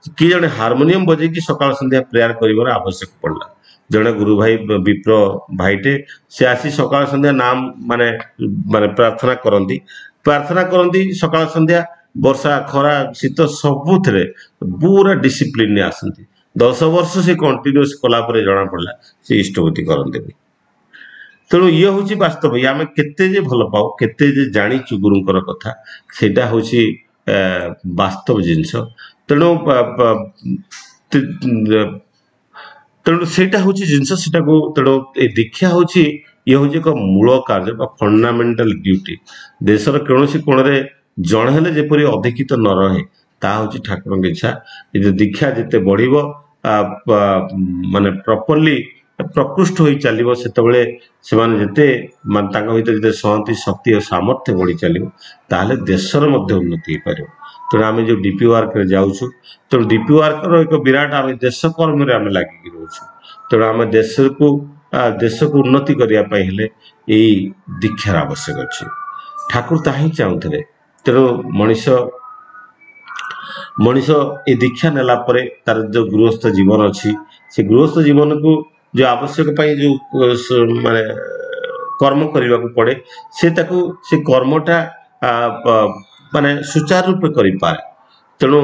[SPEAKER 1] किए जड़े हारमोनियम बजे सकाल संध्या प्रेयर कर आवश्यक पड़ला जड़े गुरु भाई विप्र भाईटे से आसी सकाल संध्या नाम माने माने प्रार्थना करती सकाल संध्या वर्षा खरा शीत सबुथे पूरा डिसिप्लिन ने आसती 10 वर्ष से कंटिन्यूस कला जना पड़ा से इष्टबुद्धि करते तेणु ये हूँ वास्तव आम केते भल पाऊ केते जाचु गुरुंकर कथा सेटा हूँ वास्तव जिनस तेणु तेणु सेटा हूँ जिनस सेटा को तेणु दीक्षा हूँ ये हूँ एक मूल कार्य फंडामेंटाल ड्यूटी देशर कौन कोण जड़े हेले जेपरी अधिकित न रहे ता हूँ ठाकुर की इच्छा ये दीक्षा जिते बढ़ माने प्रॉपर्ली प्रकृष्ट हो चलो से जिते भीतर जिते सहती शक्ति और सामर्थ्य बढ़ी चलो ताहले देशर उन्नति हो पार तेणु आम जो डीपी वर्क जाऊँ तेणु डीपी वर्कर एक विराट आम देश कर्म आम लगिक रोचु तेणु आम देश को उन्नति करने दीक्षार आवश्यक अच्छे ठाकुर ता ही चाहूले तेणु मनीष ये दीक्षा नेला परे तार जो गृहस्थ जीवन अच्छी से गृहस्थ जीवन को जो आवश्यक जो माने कर्म करने को पड़े से कर्मटा माने सुचारू रूप कर पारे तेणु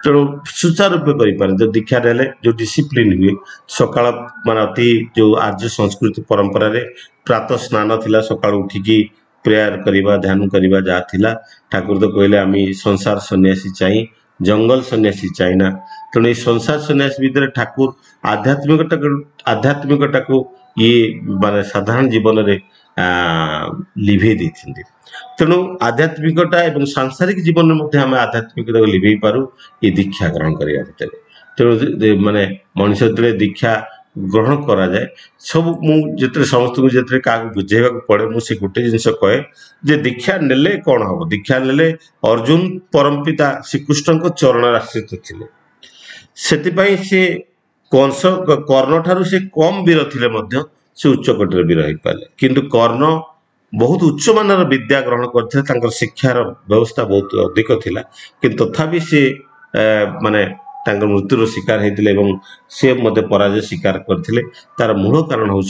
[SPEAKER 1] तेणु सुचारू रूप कर पारे जो दीक्षा नेले जो डिसिप्लिन हुए सकाळ माने अति जो आर्य संस्कृति परंपरा रे प्रातः स्नान थिला सकाळ उठिकी प्रेयर करवा ध्यान करवा जहाँ थिला ठाकुर तो कहले आम संसार सन्यासी चाहिए जंगल सन्यासी चाहिए तेणु ये संसार सन्यासी भितर ठाकुर आध्यात्मिकता को ये माने साधारण जीवन में लिभे देते तेणु आध्यात्मिकता और सांसारिक जीवन में आम आध्यात्मिकता को लिभे पारू ये दीक्षा ग्रहण करने भितर तेणु माने मनीष जो दीक्षा ग्रहण करा जाए सब मुझे समस्त को जिते क्या बुझेगा पड़े मुझे गोटे जिनस कहे जे दीक्षा नेले कौन हम दीक्षा नेले अर्जुन परमपिता श्रीकृष्ण को चरण आश्रित थे से कंस कर्ण ठारू से कम वीर थे से उच्चकोटर वीर हो पारे किंतु कर्ण बहुत उच्च मानर विद्या ग्रहण करते शिक्षार व्यवस्था बहुत अधिक थिला किंतु तथापि से माने मृत्युर शिकार होते सी पराजय स्वीकार करते तार मूल कारण हूँ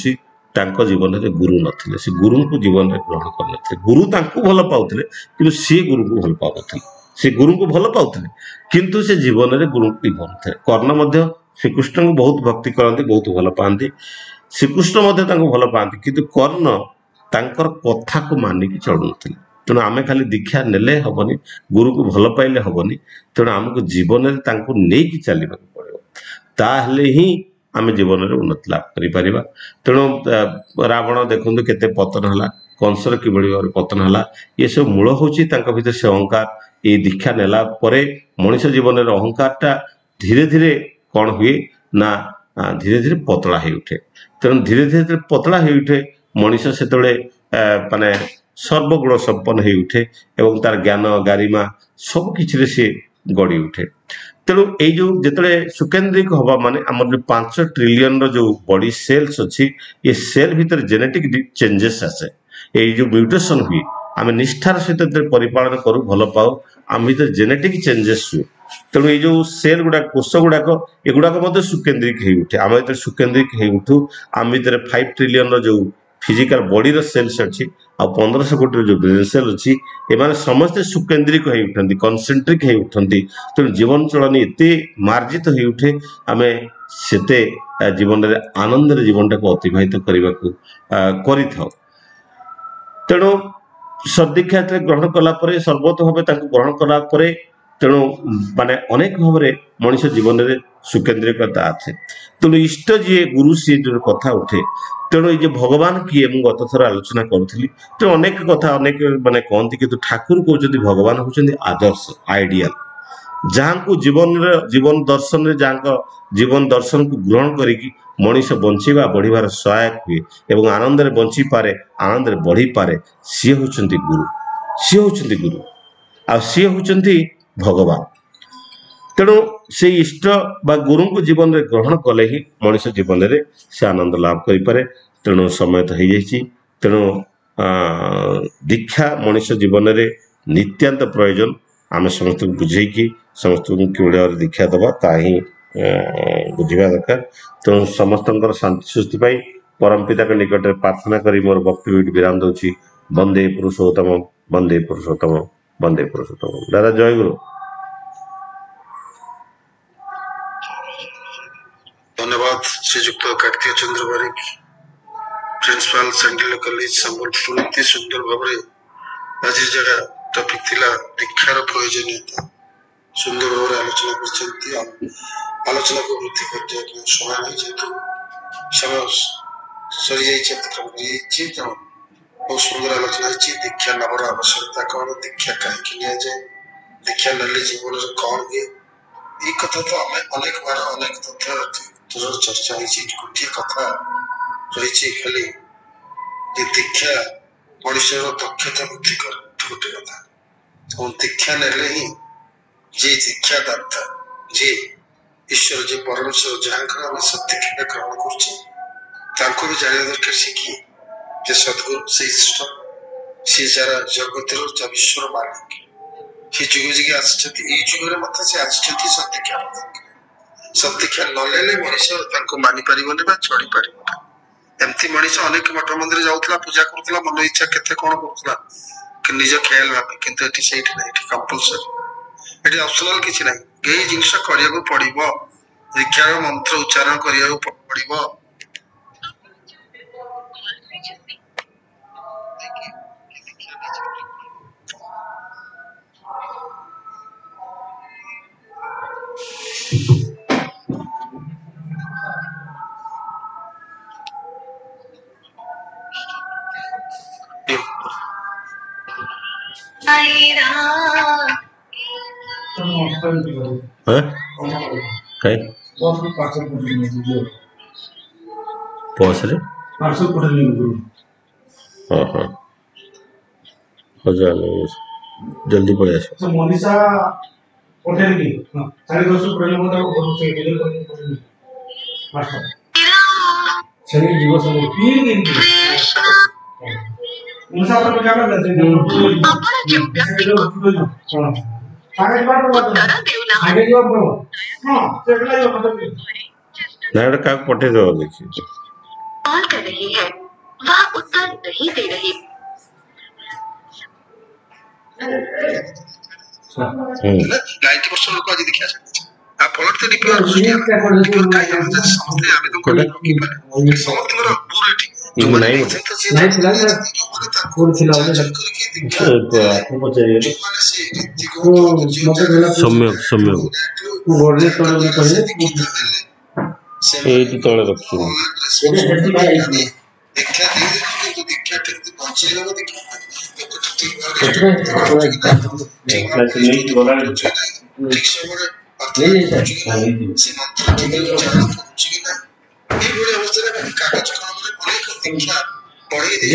[SPEAKER 1] जीवन में गुरु नथिले से गुरु को जीवन में ग्रहण करते गुरु भल पाते कि सी गुरु को भल पाते से गुरु को भल पाते किंतु से जीवन में गुरु को भल थे कर्ण श्रीकृष्ण को बहुत भक्ति करते बहुत भल पाती श्रीकृष्ण भल पाती किंतु कर्ण तांकर कथा को मानिक चलु नथिले तेणु आम खाली दीक्षा नेले हेनी गुरु को भल पाइले हेनी तेणु आमको जीवन में नहीं चलने पड़ो ताहले ही आम जीवन में उन्नति लाभ कर तेणु रावण देखते केते पतन है कंसर कि पतन है ये सब मूल हूँ भीतर से अहंकार ये दीक्षा नेला मनीष जीवन में अहंकारटा धीरे धीरे कौन हुए ना धीरे धीरे पतला हो उठे तेणु धीरे धीरे पतला हो उठे मनीष से माने ସର୍ବଗୁଣ ସମ୍ପନ୍ନ ହେଇ ଉଠେ ଏବଂ ତାର ଜ୍ଞାନ ଗାରିମା ସବୁ କିଛିରେ ସେ ଗଢ଼ି ଉଠେ। ତେଣୁ ଏଇ ଯୋଉ ଯେତେବେଳେ ସୁକେନ୍ଦ୍ରିକ ହବା ମାନେ ଆମର ଯୋଉ 5 ଟ୍ରିଲିୟନର ଯୋଉ ବଡି ସେଲ୍ସ ଅଛି ଏ ସେଲ୍ ଭିତରେ ଜେନେଟିକ ଚେଞ୍ଜେସ୍ ଆସେ। ଏଇ ଯୋଉ ମ୍ୟୁଟେସନ ହୁଏ ଆମେ ନିଷ୍ଠାର ସହିତ ଯେତେବେଳେ ପରିପାଳନ କରୁ ଭଲ ପାଉ ଆମ ଭିତରେ ଜେନେଟିକ ଚେଞ୍ଜେସ୍ ହୁଏ। ତେଣୁ ଏଇ ଯୋଉ ସେଲ୍ ଗୁଡାକ କୋଷ ଗୁଡାକ ଏଗୁଡାକ ମଧ୍ୟ ସୁକେନ୍ଦ୍ରିକ ହେଇ ଉଠେ। ଆମେ ଯେତେବେଳେ ସୁକେନ୍ଦ୍ରିକ ହେଇ ଉଠୁ ଆମ ଭିତରେ 5 ଟ୍ରିଲିୟନର ଯୋଉ ଫିଜିକାଲ ବଡିର ସେଲ୍ସ ଅଛି ଆଉ 1500 କୋଟିର ଯୋଉ ବ୍ରେନ୍ ସେଲ୍ ଅଛି ଏମାନେ ସମସ୍ତେ ସୁକେନ୍ଦ୍ରିକ ହେଇ ଉଠନ୍ତି କନସେଣ୍ଟ୍ରିକ ହେଇ ଉଠନ୍ତି। ତେଣୁ ଜୀବନ ଚଳନୀ ଏତେ ମାର୍ଜିତ ହେଇ ଉଠେ ଆମେ ସେତେ ଜୀବନରେ ଆନନ୍ଦରେ ଜୀବନଟାକୁ ଅତିବାହିତ କରିବାକୁ କରିଥାଉ। ତେଣୁ ସଦୀକ୍ଷା ଗ୍ରହଣ କଲା ପରେ ସର୍ବତ ଭାବେ ତାଙ୍କୁ ଗ୍ରହଣ କଲା ପରେ ତେଣୁ ମାନେ ଅନେକ ଭାବରେ ମଣିଷ ଜୀବନରେ ସୁକେନ୍ଦ୍ରିକତା ଅଛି। ତେଣୁ ଇଷ୍ଟ ଯିଏ ଗୁରୁ ସିଏ ଯୋଉ କଥା ଉଠେ ତେଣୁ ଏଇ ଯେ ଭଗବାନ କିଏ ମୁଁ ଗତ ଥର ଆଲୋଚନା କରୁଥିଲି। ତେଣୁ ଅନେକ କଥା ଅନେକ ମାନେ କହନ୍ତି କିନ୍ତୁ ଠାକୁର କହୁଛନ୍ତି ଭଗବାନ ହଉଛନ୍ତି ଆଦର୍ଶ ଆଇଡିଆଲ ଯାହାଙ୍କୁ ଜୀବନ ଦର୍ଶନରେ ଯାହାଙ୍କ ଜୀବନ ଦର୍ଶନକୁ ଗ୍ରହଣ କରିକି ମଣିଷ ବଞ୍ଚିବା ବଢିବାର ସହାୟକ ହୁଏ ଏବଂ ଆନନ୍ଦରେ ବଞ୍ଚିପାରେ ଆନନ୍ଦରେ ବଢିପାରେ ସିଏ ହଉଛନ୍ତି ଗୁରୁ। ସିଏ ହଉଛନ୍ତି ଗୁରୁ ଆଉ ସିଏ ହଉଛନ୍ତି ଭଗବାନ। ତେଣୁ ସେଇ ଇଷ୍ଟ ବା ଗୁରୁଙ୍କୁ ଜୀବନରେ ଗ୍ରହଣ କଲେ ହିଁ ମଣିଷ ଜୀବନରେ ସେ ଆନନ୍ଦ ଲାଭ କରିପାରେ। ତେଣୁ ସମୟ ତ ହେଇଯାଇଛି। ତେଣୁ ଦୀକ୍ଷା ମଣିଷ ଜୀବନରେ ନିତ୍ୟାନ୍ତ ପ୍ରୟୋଜନ। ଆମେ ସମସ୍ତଙ୍କୁ ବୁଝେଇକି ସମସ୍ତଙ୍କୁ କିଭଳି ଭାବରେ ଦୀକ୍ଷା ଦେବା ତାହା ହିଁ ବୁଝିବା ଦରକାର। ତେଣୁ ସମସ୍ତଙ୍କର ଶାନ୍ତି ସୃଷ୍ଟି ପାଇଁ ପରମ ପିତାଙ୍କ ନିକଟରେ ପ୍ରାର୍ଥନା କରି ମୋର ବକ୍ତବ୍ୟ ଏଠି ବିରାମ ଦଉଛି। ବନ୍ଦେ ପୁରୁଷୋତ୍ତମ ବନ୍ଦେ ପୁରୁଷୋତ୍ତମ ବନ୍ଦେ ପୁରୁଷୋତ୍ତମ। ଦାଦା ଜୟ ଗୁରୁ।
[SPEAKER 2] धन्यवाद श्रीजुक्त कार्तिक चंद्र बारिक प्रिंसिपल सेंट्रल कॉलेज संबलपुर अति सुंदर भाव आज जगह टॉपिक थिला दीक्षार प्रयोजनीयता सुंदर भाव आलोचना आलोचना को वृद्धि कर समय नहीं जेतु समय सरी जाए बहुत सुंदर आलोचना दीक्षा नबर आवश्यकता कौन दीक्षा कहीं जाए दीक्षा नले जीवन कौन हुए ये कथा तो आम अनेक बार अनेक तथ्य चर्चा गोटे कथा रही खाली दीक्षा मनुष्य दक्षता वृद्धि कर गोटे कथा और दीक्षा नेले ही जे दीक्षा दाता जे ईश्वर जे परमेश्वर जहाँ आम सत्य ग्रहण कर भी जाना दरकार सी किए जे सदगुरु से इष्ट सी सारा जगत विश्वर मालिक से जुग जुगे आसुगरे मत से आसुच्च सदीक्षा सदीक्षा नले मनुष्य मानि पार चढ़ी पार एमती मनीष अनेक मठ मंदिर जाऊला पूजा करूला मन इच्छा केते कौन करूला कि निज ख्याल भावे किंतु एठी सेठी नै एठी कंपलसरी एठी ऑप्शनल किछि नै एई जिंस करिया पड़िबो दीक्षार मंत्र उच्चारण करिया पड़िबो।
[SPEAKER 1] जल्दी पड़े
[SPEAKER 3] मनीषा पटेल की 10:30 जीव सब मनीषा पर क्या करना आगे जो हां सेटला जो
[SPEAKER 1] ना का पटे दो देखिए
[SPEAKER 2] कॉल कर रही है वह उत्तर नहीं दे रही। 90% लोग आज देखा आ फलट तो डिप्लोर डिप्लोर काई हम समझते आवेदन कर कि समर्थकर पूरेटी जो नहीं थिला पूर थिला
[SPEAKER 1] आपको पचाइए सम्यक
[SPEAKER 3] बोर्डे तोड़ भी कहले
[SPEAKER 1] एटी तळे रखछु
[SPEAKER 2] दीक्षा दीक्षा पहुंचले हो दीक्षा ठीक